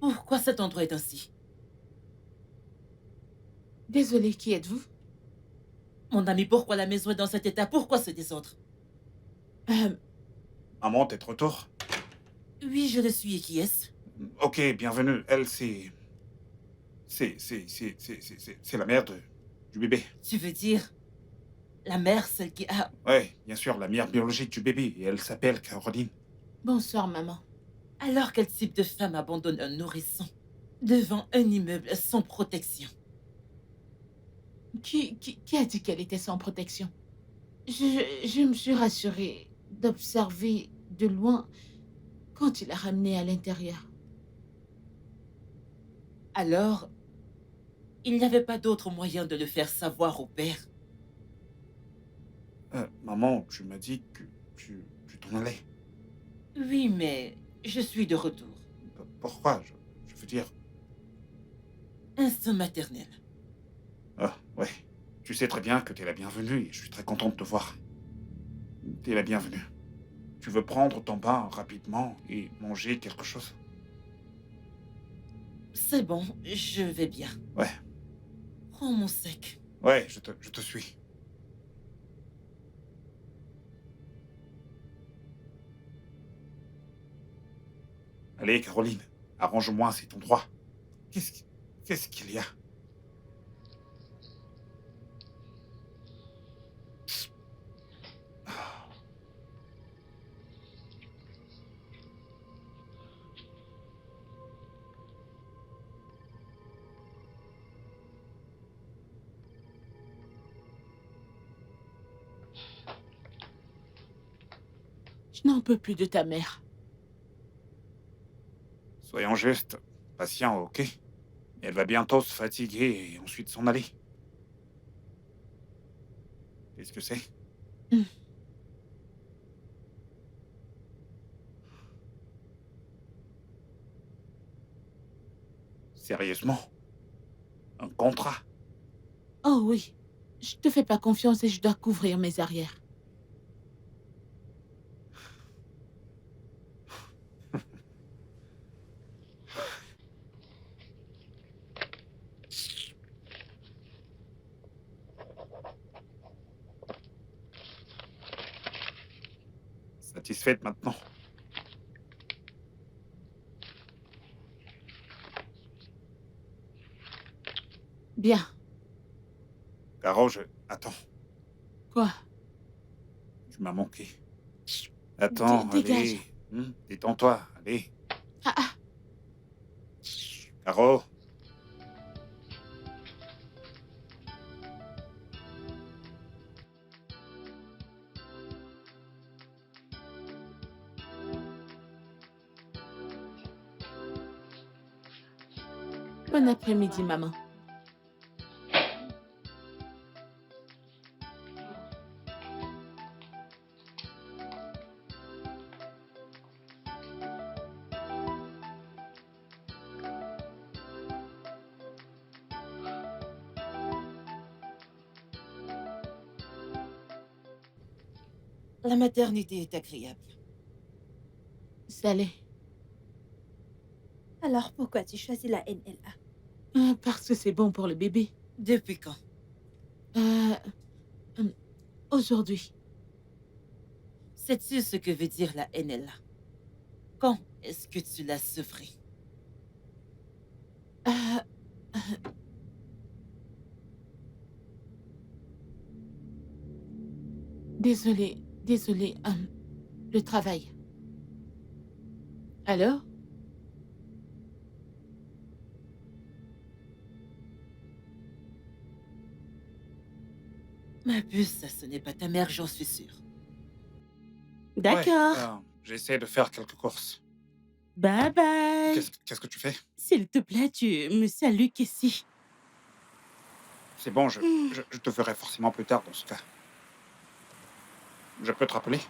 Pourquoi cet endroit est ainsi? Désolée, qui êtes-vous? Mon ami, pourquoi la maison est dans cet état? Pourquoi ce désordre? Euh, Maman, t'es de retour? Oui, je le suis, et qui est-ce? Ok, bienvenue. Elle, c'est la mère du bébé. Tu veux dire la mère, celle qui a... Ouais, bien sûr, la mère biologique du bébé. Et elle s'appelle Caroline. bonsoir, maman. Alors quel type de femme abandonne un nourrisson devant un immeuble sans protection? Qui a dit qu'elle était sans protection? Je me suis rassurée d'observer de loin quand il a ramené à l'intérieur. Alors, il n'y avait pas d'autre moyen de le faire savoir au père. Maman, tu m'as dit que tu t'en allais. Oui, mais je suis de retour. Pourquoi? Je veux dire... Instinct maternel. Ah, ouais. Tu sais très bien que t'es la bienvenue et je suis très contente de te voir. T'es la bienvenue. Tu veux prendre ton bain rapidement et manger quelque chose? C'est bon, je vais bien. Ouais. Prends mon sec. Ouais, je te suis. Allez, Caroline, arrange-moi cet endroit. Qu'est-ce qu'il y a? Je n'en peux plus de ta mère. Soyons justes, patients, ok? Elle va bientôt se fatiguer et ensuite s'en aller. Qu'est-ce que c'est? Hmm. Sérieusement? Un contrat? Oh oui, je te fais pas confiance et je dois couvrir mes arrières. Satisfaite maintenant? Bien. Caro, Attends, Quoi? tu m'as manqué. Attends, Dégage. allez. Détends-toi, allez. Ah, ah. Caro. Bon après-midi, maman. La maternité est agréable. Ça l'est. Alors pourquoi tu choisis la NLA? Parce que c'est bon pour le bébé. Depuis quand? Aujourd'hui. Sais-tu ce que veut dire la NLA? Quand est-ce que tu l'as sevré? Désolée, le travail. Alors? Ma puce, ce n'est pas ta mère, j'en suis sûre. D'accord. Ouais, j'essaie de faire quelques courses. Bye bye. Qu'est-ce que tu fais? S'il te plaît, tu me salues qu'ici. C'est bon, je te ferai forcément plus tard dans ce cas. Je peux te rappeler?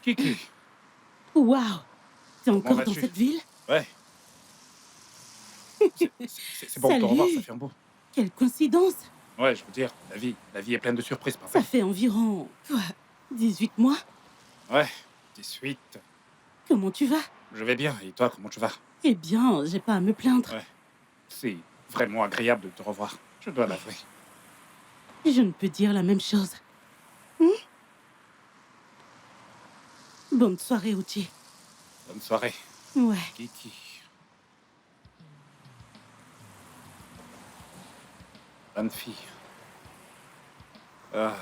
Kiki. Waouh. T'es encore vas-tu? dans cette ville? Ouais. C'est bon de te revoir, Salut. ça fait un beau. Quelle coïncidence. Ouais, je veux dire, la vie est pleine de surprises, Ça parfait. fait environ... quoi, 18 mois? Ouais, 18. Comment tu vas? Je vais bien. Et toi, comment tu vas? Eh bien, j'ai pas à me plaindre. Ouais. C'est vraiment agréable de te revoir. Je dois l'avouer. Je ne peux dire la même chose. Bonne soirée, Uchi. Bonne soirée. Ouais. Kiki. Bonne fille. Ah.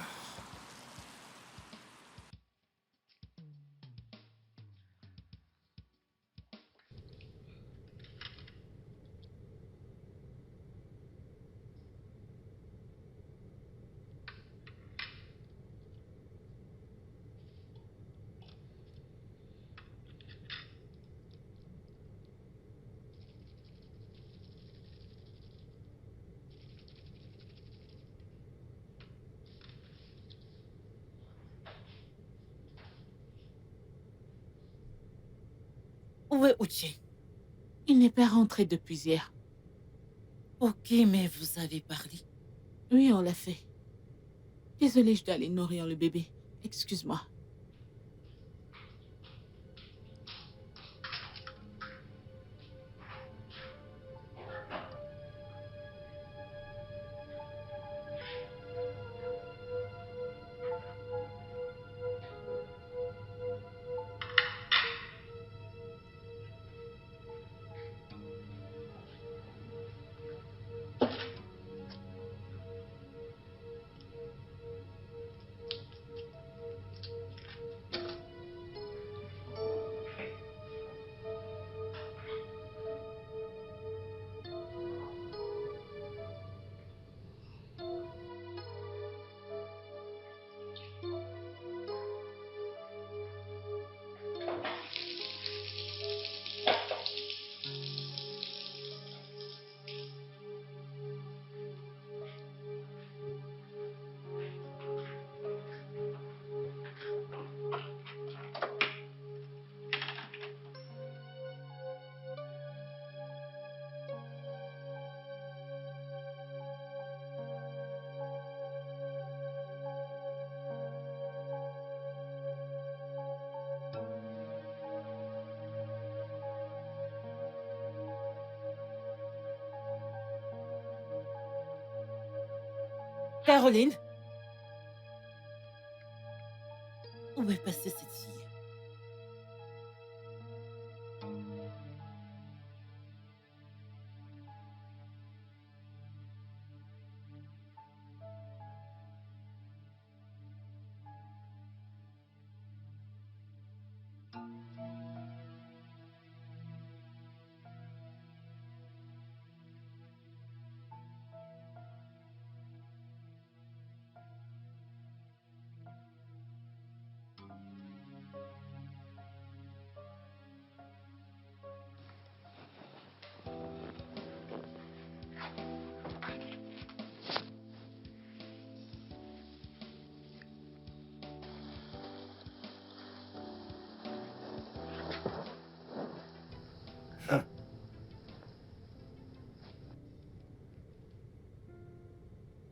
Où est Uchi? Il n'est pas rentré depuis hier. Ok, mais vous avez parlé. Oui, on l'a fait. Désolée, je dois aller nourrir le bébé. Excuse-moi. Caroline? Où est passée cette fille?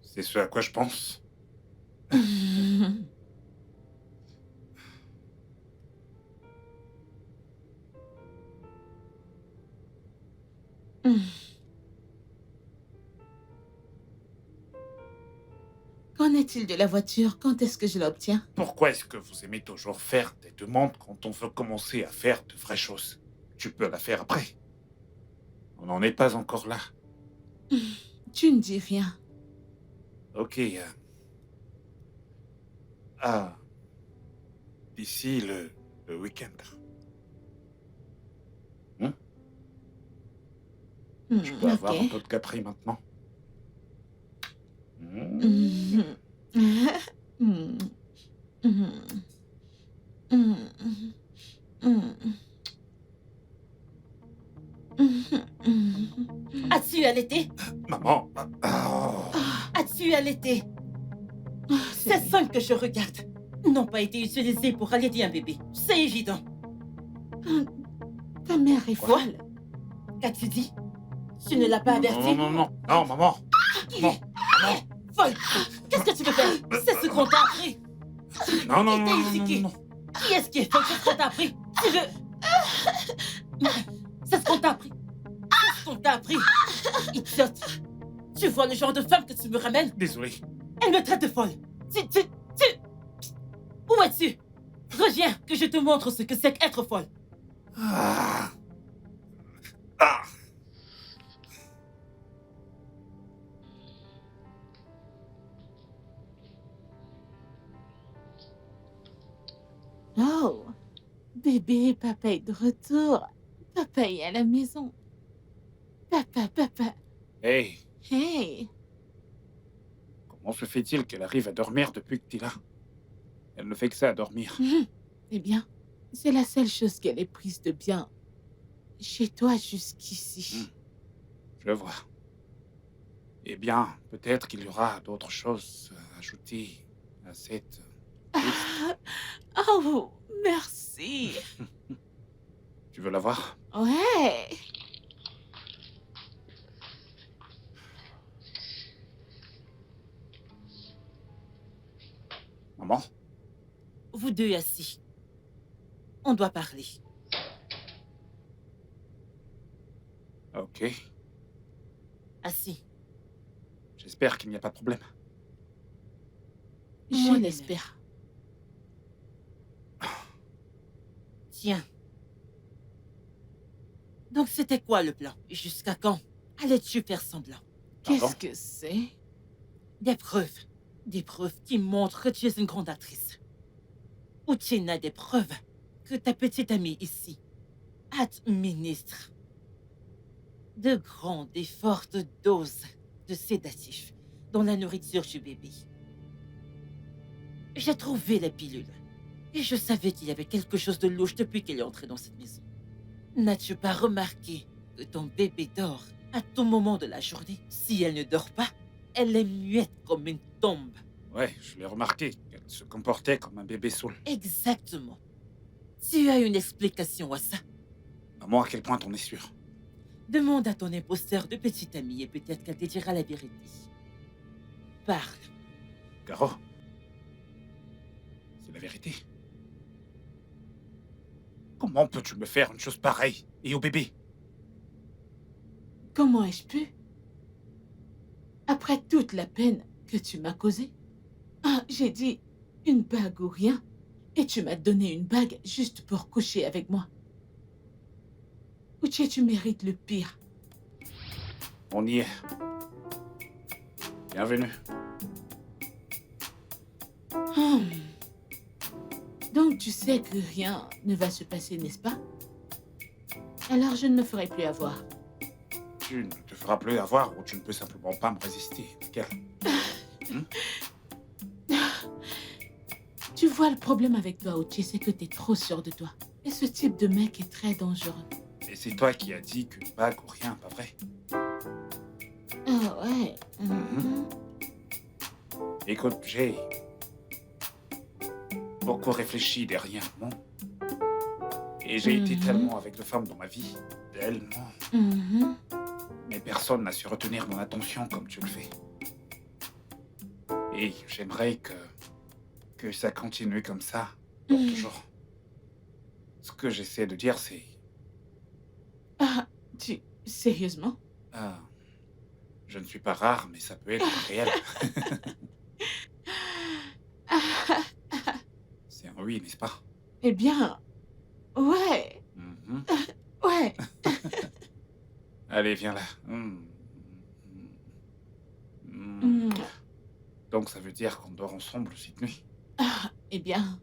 C'est ce à quoi je pense. Qu'en est-il de la voiture? Quand est-ce que je l'obtiens? Pourquoi est-ce que vous aimez toujours faire des demandes quand on veut commencer à faire de vraies choses? Tu peux la faire après. On n'en est pas encore là. Tu ne dis rien. Ok. Ah. D'ici le week-end. Je peux avoir un peu de Capri maintenant. As-tu allaité? Maman. Oh. As-tu allaité? Ces seins que je regarde n'ont pas été utilisés pour allaiter un bébé. C'est évident. Ta mère est folle. Qu'as-tu dit? Tu ne l'as pas averti? Non, maman. Maman. Folle! Qu'est-ce que tu veux faire? C'est ce qu'on t'a appris. Non. Qui est-ce qui est folle? Qu'est-ce qu'on t'a appris? Tu veux... C'est ce qu'on t'a appris. C'est ce qu'on t'a appris. Idiote. Tu vois le genre de femme que tu me ramènes? Désolé. Elle me traite de folle. Tu... Où es-tu? Reviens, que je te montre ce que c'est qu'être folle. Ah. Ah. Oh, bébé, papa est de retour. Papa est à la maison. Papa. Hey, Hey, comment se fait-il qu'elle arrive à dormir depuis que t'es là? Elle ne fait que ça, à dormir. eh bien, c'est la seule chose qu'elle ait prise de bien chez toi jusqu'ici. Je vois. Eh bien, peut-être qu'il y aura d'autres choses à ajouter à cette... Oh, merci. Tu veux la voir? Ouais. Maman? Vous deux assis. On doit parler. Ok. Assis. J'espère qu'il n'y a pas de problème. Je Moi-même. l'espère. Tiens. Donc c'était quoi le plan? Jusqu'à quand allais-tu faire semblant? Pardon? Qu'est-ce que c'est? Des preuves. Des preuves qui montrent que tu es une grande actrice. Ou tu n'as des preuves que ta petite amie ici administre de grandes et fortes doses de sédatifs dans la nourriture du bébé. J'ai trouvé la pilule. Et je savais qu'il y avait quelque chose de louche depuis qu'elle est entrée dans cette maison. N'as-tu pas remarqué que ton bébé dort à tout moment de la journée? Si elle ne dort pas, elle est muette comme une tombe. Ouais, je l'ai remarqué. Elle se comportait comme un bébé saoul. Exactement. Tu as une explication à ça? Maman, à quel point t'en es sûr? Demande à ton imposteur de petite amie et peut-être qu'elle te dira la vérité. Parle. Caro? C'est la vérité. Comment peux-tu me faire une chose pareille? Et au bébé? Comment ai-je pu? Après toute la peine que tu m'as causée? Ah, j'ai dit une bague ou rien. Et tu m'as donné une bague juste pour coucher avec moi. Uche, tu mérites le pire. On y est. Bienvenue. Hmm. Donc tu sais que rien ne va se passer, n'est-ce pas? Alors je ne me ferai plus avoir. Tu ne te feras plus avoir ou tu ne peux simplement pas me résister. Lequel? Tu vois, le problème avec toi, Uche, c'est que t'es trop sûr de toi. Et ce type de mec est très dangereux. Et c'est toi qui as dit qu'une bague ou rien, pas vrai? Ah ouais. Mhm. Écoute, j'ai beaucoup réfléchi derrière mon. Et j'ai été tellement avec de femmes dans ma vie. Tellement. Mhm. Mais personne n'a su retenir mon attention comme tu le fais. Et j'aimerais que ça continue comme ça, pour toujours. Ce que j'essaie de dire, c'est... Ah, sérieusement? Ah, je ne suis pas rare, mais ça peut être réel. C'est un oui, n'est-ce pas? Eh bien, ouais, Mhm. ouais. Allez, viens là. Mm. Donc ça veut dire qu'on dort ensemble cette nuit? Ah, eh bien,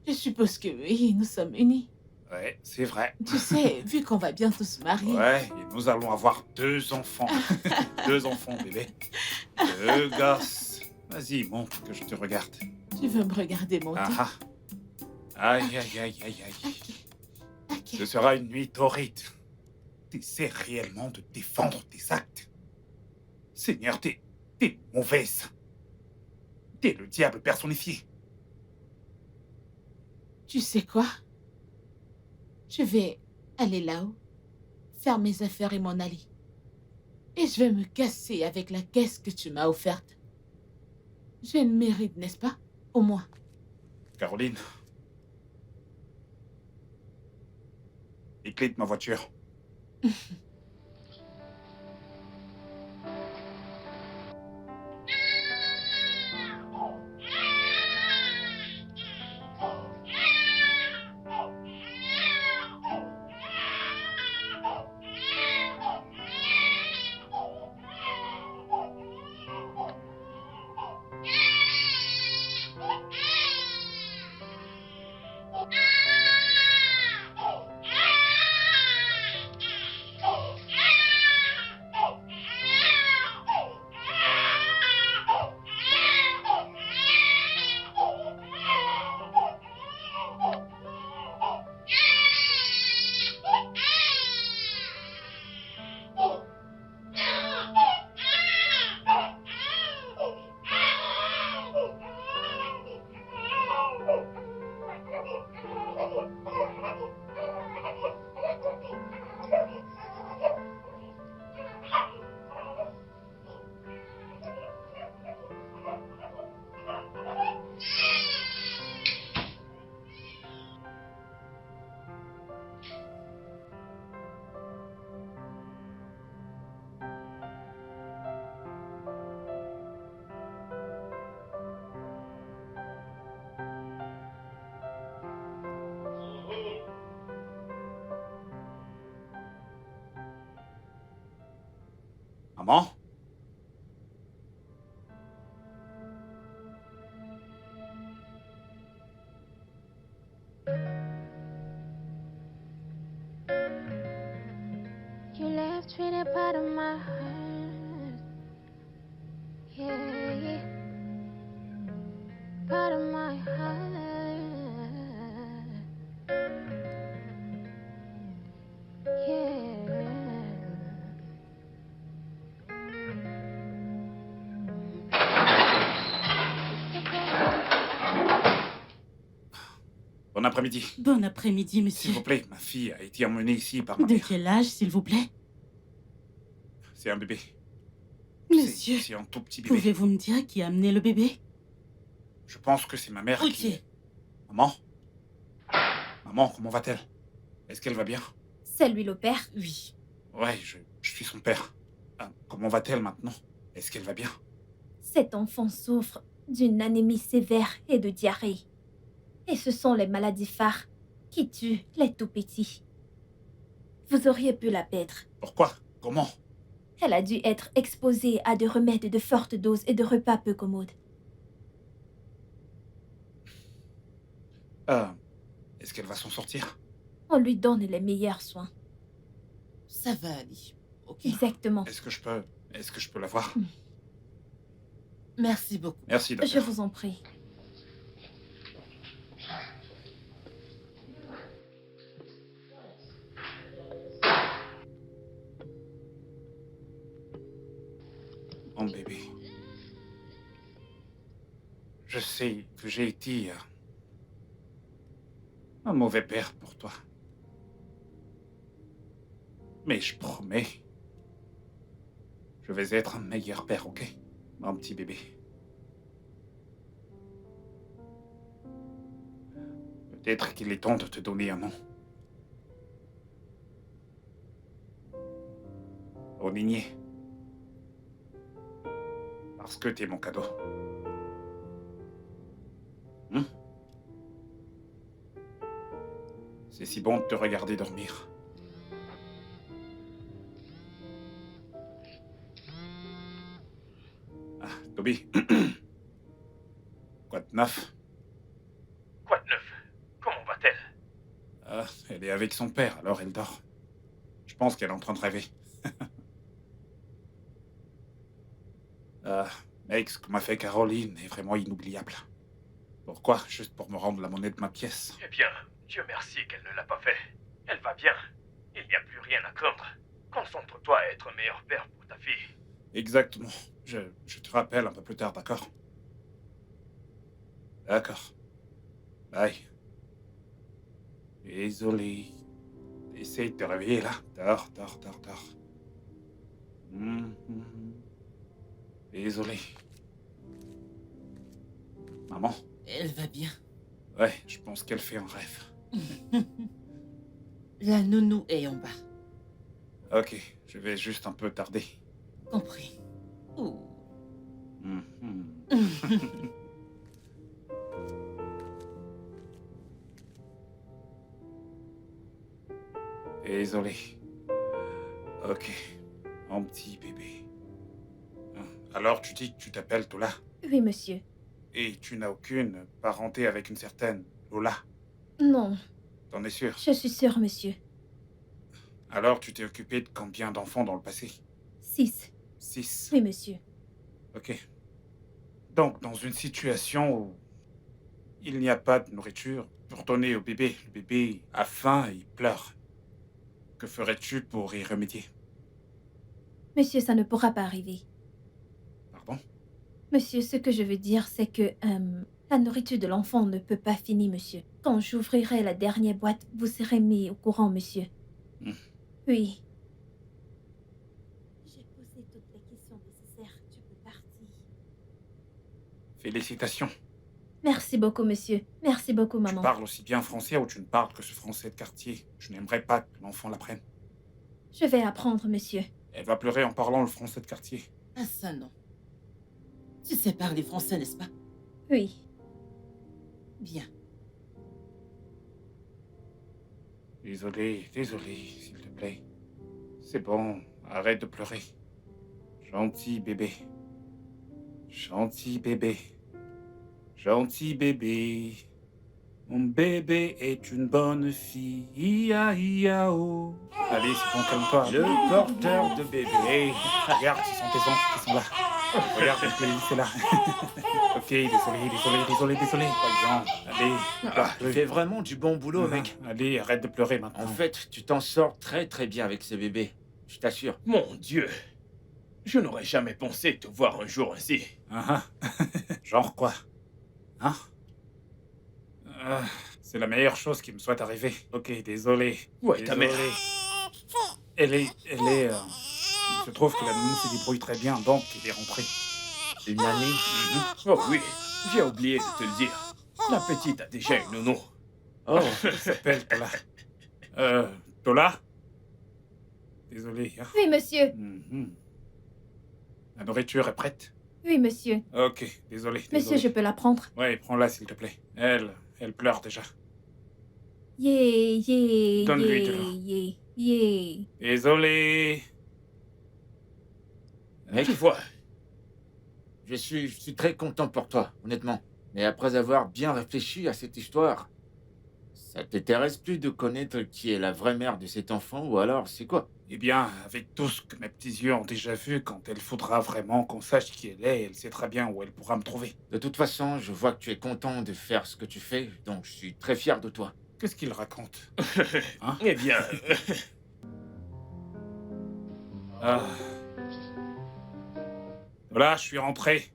je suppose que oui, nous sommes unis. Ouais, c'est vrai. Tu sais, vu qu'on va bientôt se marier. Ouais, et nous allons avoir 2 enfants. 2 enfants, bébé. 2 gosses. Vas-y, montre que je te regarde. Tu veux me regarder monter? Ah ah. Aïe, aïe, aïe, aïe, aïe. Ok. Ce sera une nuit torride. T'essaies réellement de défendre tes actes. Seigneur, t'es mauvaise. T'es le diable personnifié. Tu sais quoi? Je vais aller là-haut, faire mes affaires et m'en aller. Et je vais me casser avec la caisse que tu m'as offerte. J'ai une mérite, n'est-ce pas? Au moins. Caroline. les clés de ma voiture. Maman? You left with a part of my heart. Yeah, yeah. Part of my heart. Yeah. Bon après-midi. Bon après-midi, S'il monsieur. vous plaît, ma fille a été emmenée ici par ma De mère. quel âge, s'il vous plaît? C'est un bébé. Monsieur, C'est un tout petit bébé. pouvez-vous me dire qui a amené le bébé? Je pense que c'est ma mère qui... Ok. Maman? Maman, comment va-t-elle? Est-ce qu'elle va bien? C'est lui le père. Oui. Ouais, je suis son père. Ah, comment va-t-elle maintenant? Est-ce qu'elle va bien? Cet enfant souffre d'une anémie sévère et de diarrhée. Et ce sont les maladies phares qui tuent les tout-petits. Vous auriez pu la perdre. Pourquoi? Comment? Elle a dû être exposée à des remèdes de forte dose et de repas peu commodes. Est-ce qu'elle va s'en sortir? On lui donne les meilleurs soins. Ça va aller. Ok. Exactement. Est-ce que je peux la voir? Merci beaucoup. Merci, Je docteur. vous en prie. Mon bébé. Je sais que j'ai été un mauvais père pour toi. Mais je promets, je vais être un meilleur père, ok? Mon petit bébé. Peut-être qu'il est temps de te donner un nom. Oligné. Parce que t'es mon cadeau. C'est si bon de te regarder dormir. Ah, Toby. Quoi de neuf? Quoi de neuf? Comment va-t-elle? Ah, elle est avec son père, alors elle dort. Je pense qu'elle est en train de rêver. Mec, ce que m'a fait Caroline est vraiment inoubliable. Pourquoi? Juste pour me rendre la monnaie de ma pièce. Eh bien, Dieu merci qu'elle ne l'a pas fait. Elle va bien. Il n'y a plus rien à craindre. Concentre-toi à être un meilleur père pour ta fille. Exactement. Je te rappelle un peu plus tard, d'accord? D'accord. Bye. Désolé. Essaye de te réveiller, là. Dors. Mhm. Désolé. Maman? Elle va bien. Ouais, je pense qu'elle fait un rêve. La nounou est en bas. Ok, je vais juste un peu tarder. Compris. Ouh. Mhm. Désolé. Ok, mon petit bébé. Alors tu dis que tu t'appelles Tola Oui, monsieur. et tu n'as aucune parenté avec une certaine Lola. Non, T'en es sûr? je suis sûre, monsieur. Alors tu t'es occupé de combien d'enfants dans le passé? 6. 6. Oui, monsieur. Ok. Donc dans une situation où il n'y a pas de nourriture pour donner au bébé, le bébé a faim et il pleure. Que ferais-tu pour y remédier? Monsieur, ça ne pourra pas arriver. Pardon? Monsieur, ce que je veux dire, c'est que la nourriture de l'enfant ne peut pas finir, monsieur. Quand j'ouvrirai la dernière boîte, vous serez mis au courant, monsieur. Hmm. Oui. J'ai posé toutes les questions nécessaires. Tu peux partir. Félicitations. Merci beaucoup, monsieur. Merci beaucoup, Tu maman. parles aussi bien français ou tu ne parles que ce français de quartier. Je n'aimerais pas que l'enfant l'apprenne. Je vais apprendre, monsieur. Elle va pleurer en parlant le français de quartier. Ah ça non. Tu sais parler français, n'est-ce pas? Oui. Bien. Désolé, s'il te plaît. C'est bon, arrête de pleurer. Gentil bébé. Gentil bébé. Gentil bébé. Mon bébé est une bonne fille. Ia, ia, oh. Allez, c'est bon, calme-toi. Le porteur de bébé. Hey, regarde, ce sont tes oncles qui sont là. Regarde, c'est là. Ok, désolé. Voyons, allez. Tu fais vraiment du bon boulot, mec. Allez, arrête de pleurer maintenant. En fait, tu t'en sors très très bien avec ce bébé. Je t'assure. Mon Dieu. Je n'aurais jamais pensé te voir un jour ainsi. Genre quoi? Hein? C'est la meilleure chose qui me soit arrivée. Ok, désolé. Ouais, ta mère. Elle est... Il se trouve que la nounou se débrouille très bien, donc elle est rentrée. Une année. Oh oui, j'ai oublié de te le dire. La petite a déjà une nounou. Oh, Elle s'appelle Tola. Tola? Désolé. Hein. Oui, monsieur. La nourriture est prête? Oui, monsieur. Ok, désolé. Monsieur, je peux la prendre. Ouais, prends-la s'il te plaît. Elle pleure déjà. Yeah. Donne-lui de l'eau. Désolé. mec, Tu vois, je suis très content pour toi, honnêtement. Mais après avoir bien réfléchi à cette histoire, ça t'intéresse plus de connaître qui est la vraie mère de cet enfant ou alors c'est quoi? Eh bien, avec tout ce que mes petits yeux ont déjà vu, quand elle faudra vraiment qu'on sache qui elle est, elle sait très bien où elle pourra me trouver. De toute façon, je vois que tu es content de faire ce que tu fais, donc je suis très fier de toi. Qu'est-ce qu'il raconte? Hein? eh bien, Voilà, je suis rentré.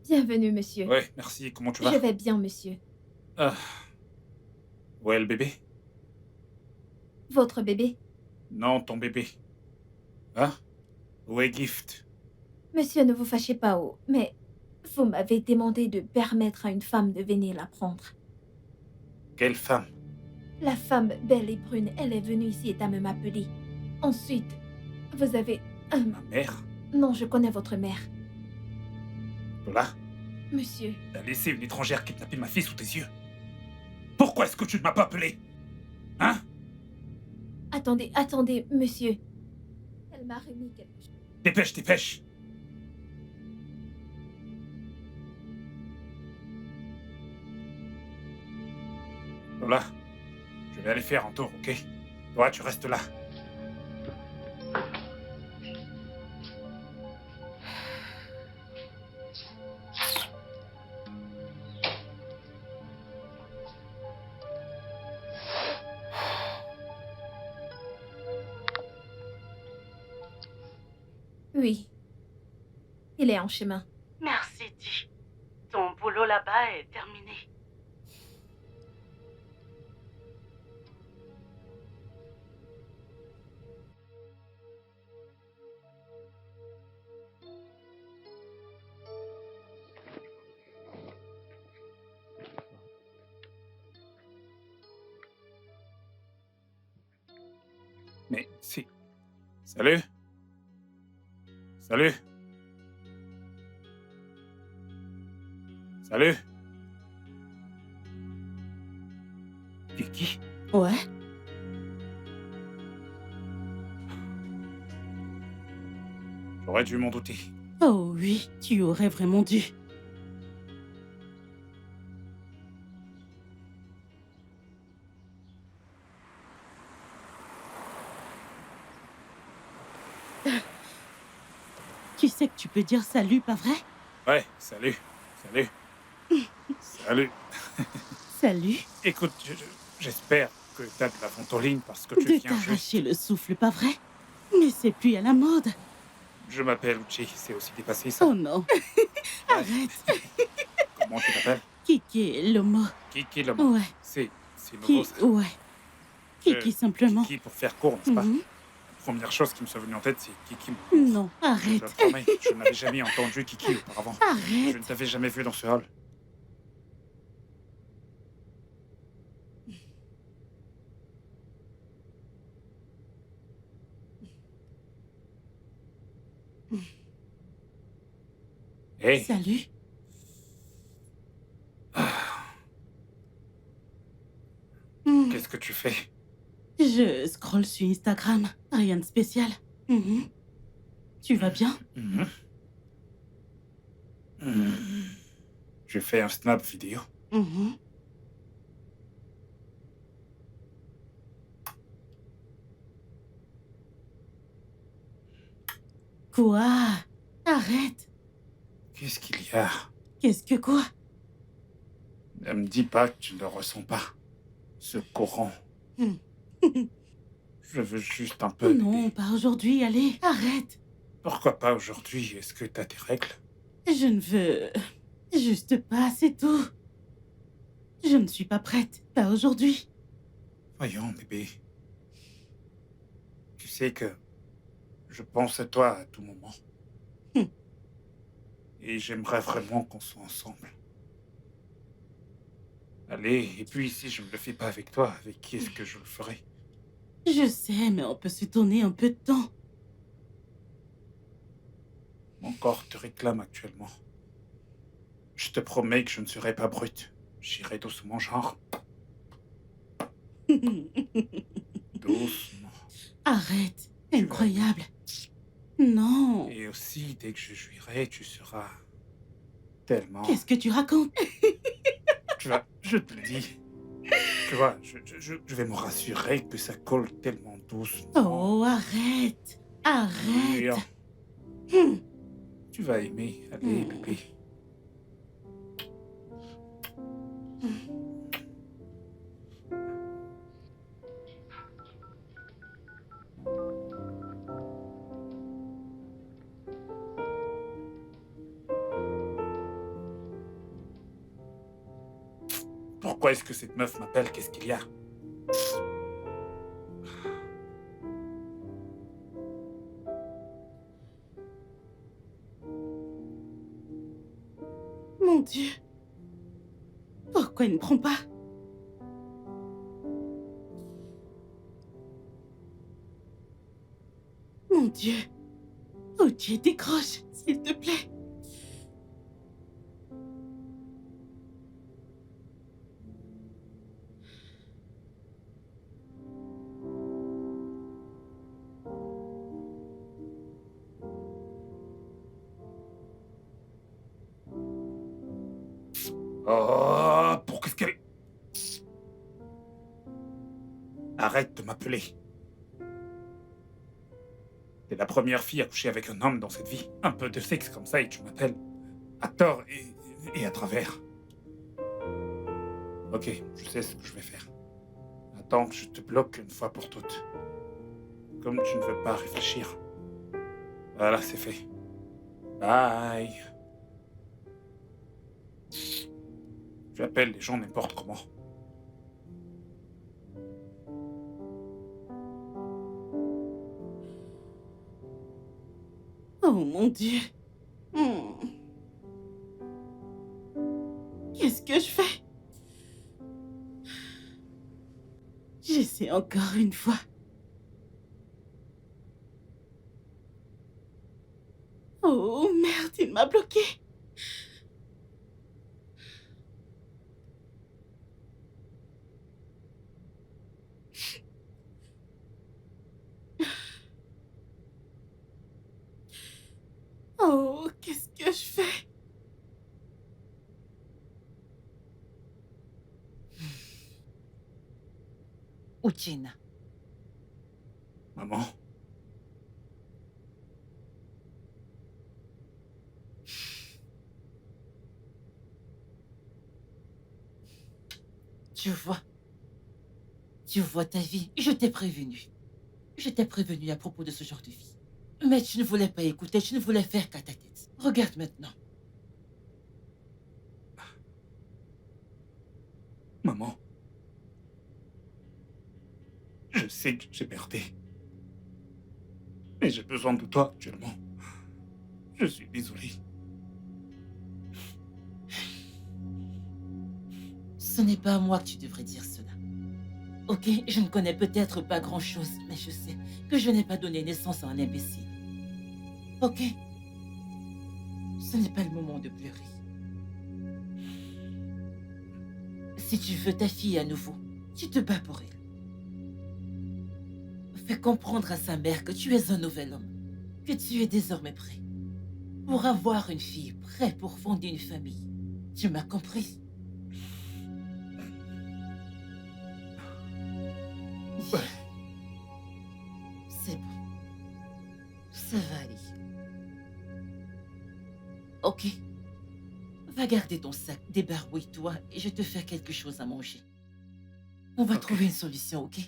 Bienvenue, monsieur. Ouais, merci. Comment tu vas? Je vais bien, monsieur. Où est le bébé? Votre bébé? Non, ton bébé. Hein? Où est Gift? Monsieur, ne vous fâchez pas, mais vous m'avez demandé de permettre à une femme de venir la prendre. Quelle femme? La femme belle et brune, elle est venue ici et elle m'appeler. Ensuite, vous avez... Ma mère? Non, je connais votre mère. Tola? Monsieur, T'as laissé une étrangère kidnapper ma fille sous tes yeux? Pourquoi est-ce que tu ne m'as pas appelé? Hein? attendez, monsieur. Elle m'a remis quelque chose. Dépêche! Tola, je vais aller faire un tour, ok? Toi, tu restes là. Oui. Il est en chemin. Merci, Di. Ton boulot là-bas est terminé. Mais si... Salut? Salut? Salut? Kiki? Ouais. J'aurais dû m'en douter. Oh oui, tu aurais vraiment dû. Tu sais que tu peux dire salut, pas vrai? Ouais, salut. Salut. Salut. Salut. Écoute, j'espère que t'as de la ventoline parce que tu De viens juste... t'arracher le souffle, pas vrai? Mais c'est plus à la mode. Je m'appelle Uchi, c'est aussi dépassé ça. Oh non. Arrête. Comment tu t'appelles? Kiki, le mot. Kiki le mot. Ouais. C'est nouveau ça. Ouais. Kiki simplement. Kiki pour faire court, n'est-ce pas? Mhm. La première chose qui me soit venue en tête, c'est Kiki. Non, Je arrête. te promets, je n'avais jamais entendu Kiki auparavant. Je Arrête. ne t'avais jamais vu dans ce hall. Hé, Salut. Hmm. qu'est-ce que tu fais? Je scrolle sur Instagram. Rien de spécial. Mhm. Tu vas bien? Mhm. Mhm. Je fais un snap vidéo. Mhm. Quoi? Arrête. Qu'est-ce qu'il y a? Qu'est-ce que quoi? Ne me dis pas que tu ne le ressens pas. Ce courant. Hmm. Je veux juste un peu. Non, bébé. pas aujourd'hui, allez, arrête. Pourquoi pas aujourd'hui? Est-ce que t'as tes règles? Je ne veux juste pas, c'est tout. Je ne suis pas prête, pas aujourd'hui. Voyons, bébé. Tu sais que je pense à toi à tout moment. Hmm. Et j'aimerais vraiment qu'on soit ensemble. Allez, et puis si je ne le fais pas avec toi, avec qui est-ce que je le ferai? Je sais, mais on peut se donner un peu de temps. Mon corps te réclame actuellement. Je te promets que je ne serai pas brute. J'irai doucement, genre. Doucement. Arrête, incroyable. Non. Et aussi, dès que je jouirai, tu seras tellement... Qu'est-ce que tu racontes? Tu vois, je te le dis. Tu vois, je vais me rassurer que ça colle tellement doucement. Oh, arrête. Et, Arrête. Hmm. tu vas aimer. Allez, bébé. Pourquoi est-ce que cette meuf m'appelle? Qu'est-ce qu'il y a? Mon Dieu. Pourquoi il ne prend pas? Mon Dieu. Oh Dieu, décroche, s'il te plaît. Oh, pour qu'est-ce qu'elle... Arrête de m'appeler. T'es la première fille à coucher avec un homme dans cette vie. Un peu de sexe comme ça et tu m'appelles. À tort et à travers. Ok, je sais ce que je vais faire. Attends que je te bloque une fois pour toutes. Comme tu ne veux pas réfléchir. Voilà, c'est fait. Bye. Tu appelles les gens n'importe comment. Oh mon Dieu. Hmm. Qu'est-ce que je fais? J'essaie encore une fois. Oh merde, il m'a bloqué. Oh, qu'est-ce que je fais? Uchina. Maman, Tu vois ta vie, je t'ai prévenu. Je t'ai prévenu à propos de ce genre de vie. Mais tu ne voulais pas écouter, tu ne voulais faire qu'à ta tête. Regarde maintenant. maman. Je sais que j'ai merdé. Mais j'ai besoin de toi actuellement. Je suis désolé. Ce n'est pas à moi que tu devrais dire cela. Ok, je ne connais peut-être pas grand-chose, mais je sais que je n'ai pas donné naissance à un imbécile. Ok? Ce n'est pas le moment de pleurer. Si tu veux ta fille à nouveau, tu te bats pour elle. Fais comprendre à sa mère que tu es un nouvel homme, que tu es désormais prêt pour avoir une fille, prêt pour fonder une famille. Tu m'as compris? Ouais. C'est bon. Ça va aller. Ok. Va garder ton sac, débarbouille-toi et je te fais quelque chose à manger. On va Ok. trouver une solution, ok?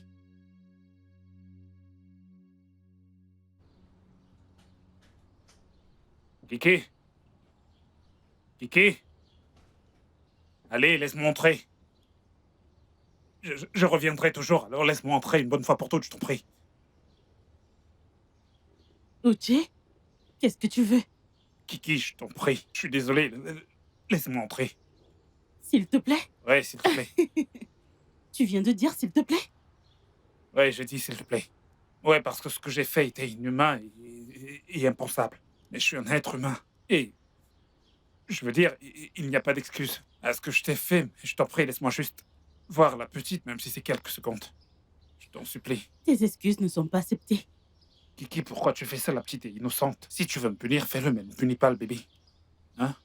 Kiki? Kiki? Allez, laisse-moi entrer. Je reviendrai toujours, alors laisse-moi entrer une bonne fois pour toutes, je t'en prie. Uche, qu'est-ce que tu veux? Kiki, je t'en prie. Je suis désolé. Laisse-moi entrer. S'il te plaît? Ouais, s'il te plaît. Tu viens de dire s'il te plaît? Ouais, je dis s'il te plaît. Ouais, parce que ce que j'ai fait était inhumain et impensable. Mais je suis un être humain. Et je veux dire, il n'y a pas d'excuse à ce que je t'ai fait. Mais je t'en prie, laisse-moi juste voir la petite, même si c'est quelques secondes. Je t'en supplie. Tes excuses ne sont pas acceptées. Kiki, pourquoi tu fais ça, la petite est innocente? Si tu veux me punir, fais-le, mais ne punis pas le bébé. Hein?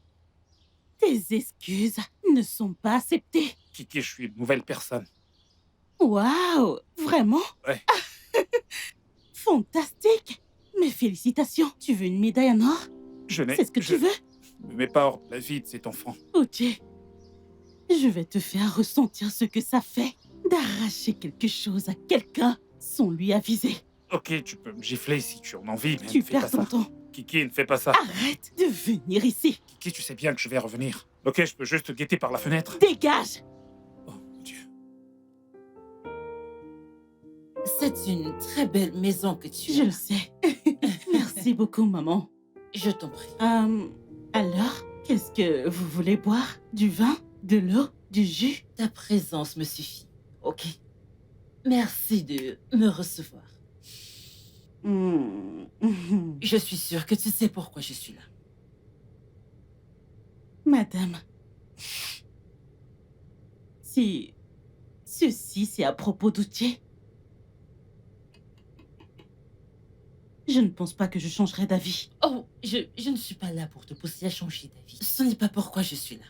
Tes excuses ne sont pas acceptées. Kiki, je suis une nouvelle personne. Waouh, vraiment? Ouais. Fantastique. Mes félicitations. Tu veux une médaille en or? Je n'ai... C'est ce que tu veux? Ne me mets pas hors de la vie de cet enfant. Uche, je vais te faire ressentir ce que ça fait d'arracher quelque chose à quelqu'un sans lui aviser. Ok, tu peux me gifler si tu en as envie, mais Tu ne fais pas perds ton ça. temps. Kiki, ne fais pas ça. Arrête de venir ici. Kiki, tu sais bien que je vais revenir. Ok, je peux juste te guetter par la fenêtre. Dégage. Oh, mon Dieu. C'est une très belle maison que tu as. Je le sais. Merci beaucoup, maman. Je t'en prie. Alors, qu'est-ce que vous voulez boire? Du vin? De l'eau? Du jus? Ta présence me suffit, ok? Merci de me recevoir. Je suis sûre que tu sais pourquoi je suis là. Madame, si ceci c'est à propos d'Uche, je ne pense pas que je changerai d'avis. Oh, je ne suis pas là pour te pousser à changer d'avis. Ce n'est pas pourquoi je suis là.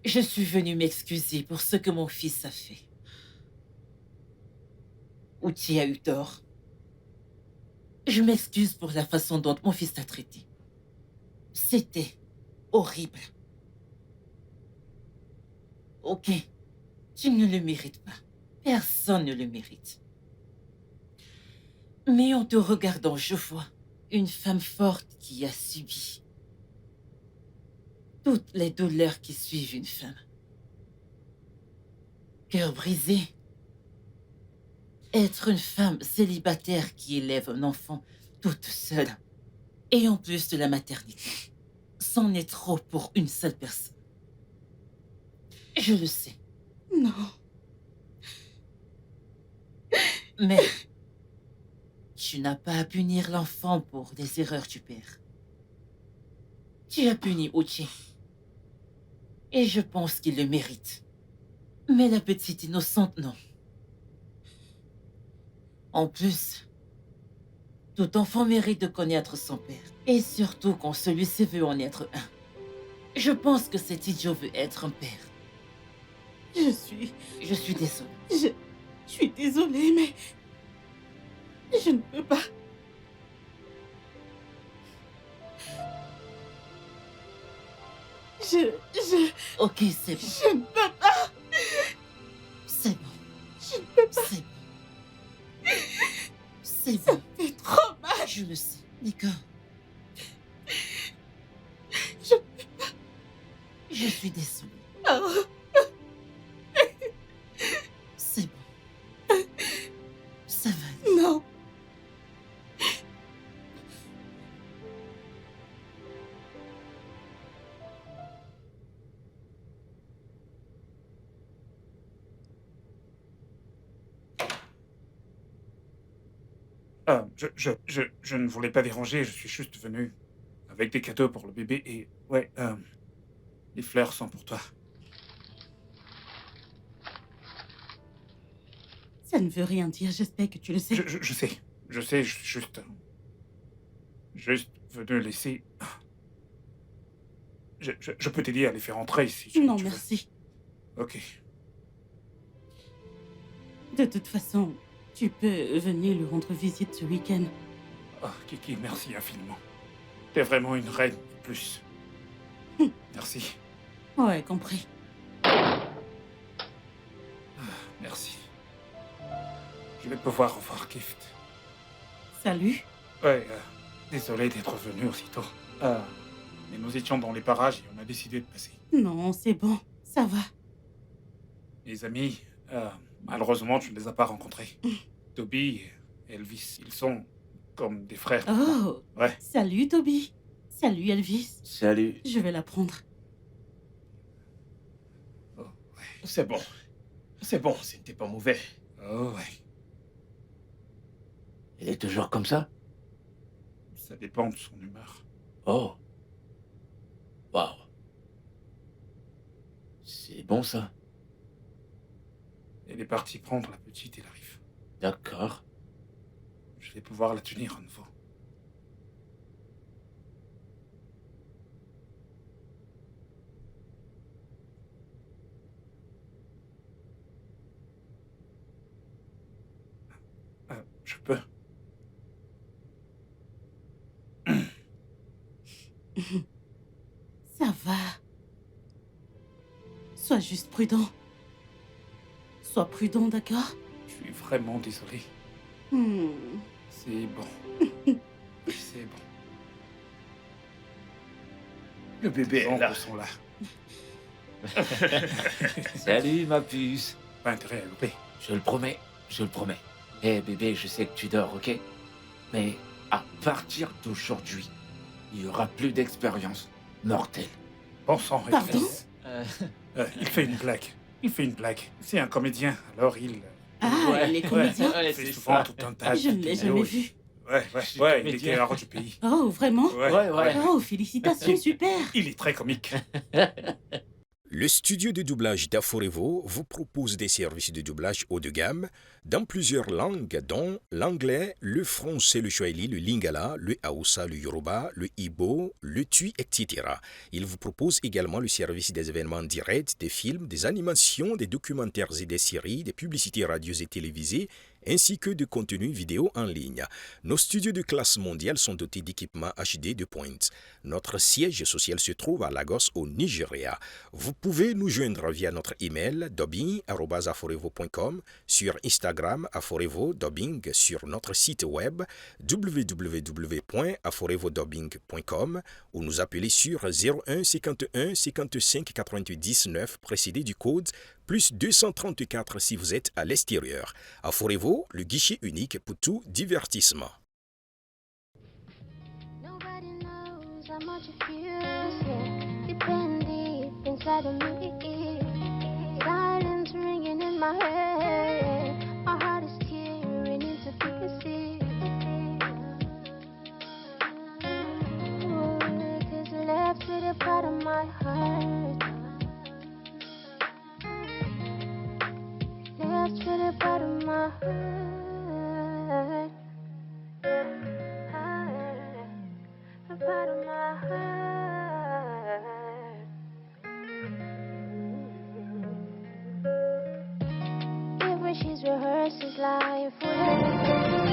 Je suis venue m'excuser pour ce que mon fils a fait. Uche a eu tort. Je m'excuse pour la façon dont mon fils t'a traité. C'était horrible. Ok, tu ne le mérites pas. Personne ne le mérite. Mais en te regardant, je vois une femme forte qui a subi toutes les douleurs qui suivent une femme. Cœur brisé. Être une femme célibataire qui élève un enfant toute seule. Et en plus de la maternité. C'en est trop pour une seule personne. Je le sais. Non. Mais tu n'as pas à punir l'enfant pour les erreurs du père. Tu as puni Uchi. Et je pense qu'il le mérite. Mais la petite innocente, non. En plus, tout enfant mérite de connaître son père. Et surtout quand celui-ci veut en être un. Je pense que cet idiot veut être un père. Je suis désolée. Je suis désolée, mais... Je ne peux pas. Ok, c'est bon. Je ne peux pas. C'est bon. Je ne peux pas. C'est bon. C'est bon. Ça fait trop mal. Je le sais. D'accord. Je ne peux pas. Je suis désolée. Oh. C'est bon. Ça va. Non. Je ne voulais pas déranger, je suis juste venu avec des cadeaux pour le bébé et... Ouais, les fleurs sont pour toi. Ça ne veut rien dire, j'espère que tu le sais. Je sais, je suis juste venu laisser... Je peux t'aider à les faire entrer si tu Non, tu veux. merci. Ok. De toute façon, tu peux venir lui rendre visite ce week-end. Ah, Kiki, merci infiniment. T'es vraiment une reine de plus. Merci. Ouais, compris. Merci. Je vais pouvoir revoir Gift. Salut. Ouais, désolé d'être venu aussitôt. Mais nous étions dans les parages et on a décidé de passer. Non, c'est bon, ça va. Les amis, malheureusement, tu ne les as pas rencontrés. Toby et Elvis, ils sont comme des frères. Oh. Ouais. Salut, Toby. Salut, Elvis. Salut. Je vais la prendre. Oh, ouais. C'est bon. C'est bon, c'était pas mauvais. Oh, ouais. Elle est toujours comme ça? Ça dépend de son humeur. Oh. Waouh. C'est bon, ça. Elle est partie prendre la petite, elle arrive. D'accord. Je vais pouvoir la tenir à nouveau. Je peux. Ça va. Sois juste prudent. Sois prudent, d'accord? Je suis vraiment désolé. C'est bon. C'est bon. Le bébé Les est là. ombres sont là. Salut, ma puce. Pas intérêt à louper. Je le promets, je le promets. Eh bébé, je sais que tu dors, ok? Mais à partir d'aujourd'hui, il n'y aura plus d'expérience mortelle. Bon sang, Pardon? Elvis. Il fait une blague. Il fait une blague. C'est un comédien, alors il... Ah, Ouais, il est comédien? Il fait souvent tout un tas de Je ne l'ai vidéos. jamais vu. Ouais, Je suis il comédien. était à du pays. Oh, vraiment? Ouais. Oh, félicitations, super. Il est très comique. Le studio de doublage d'Aforevo vous propose des services de doublage haut de gamme dans plusieurs langues, dont l'anglais, le français, le swahili, le lingala, le hausa, le yoruba, le ibo, le tui, etc. Il vous propose également le service des événements directs, des films, des animations, des documentaires et des séries, des publicités radio et télévisées, ainsi que de contenus vidéo en ligne. Nos studios de classe mondiale sont dotés d'équipements HD de pointe. Notre siège social se trouve à Lagos, au Nigeria. Vous pouvez nous joindre via notre email dubbing@aforevo.com, sur Instagram Aforevo Dubbing, sur notre site web www.aforevodubbing.com ou nous appeler sur 01 51 55 88 19 précédé du code plus 234 si vous êtes à l'extérieur. Aforevo, le guichet unique pour tout divertissement. Nobody knows how much it feels, yeah. Deep in deep inside of me. Silence ringing in my head. My heart is tearing into pieces. she's rehearsed is lying full of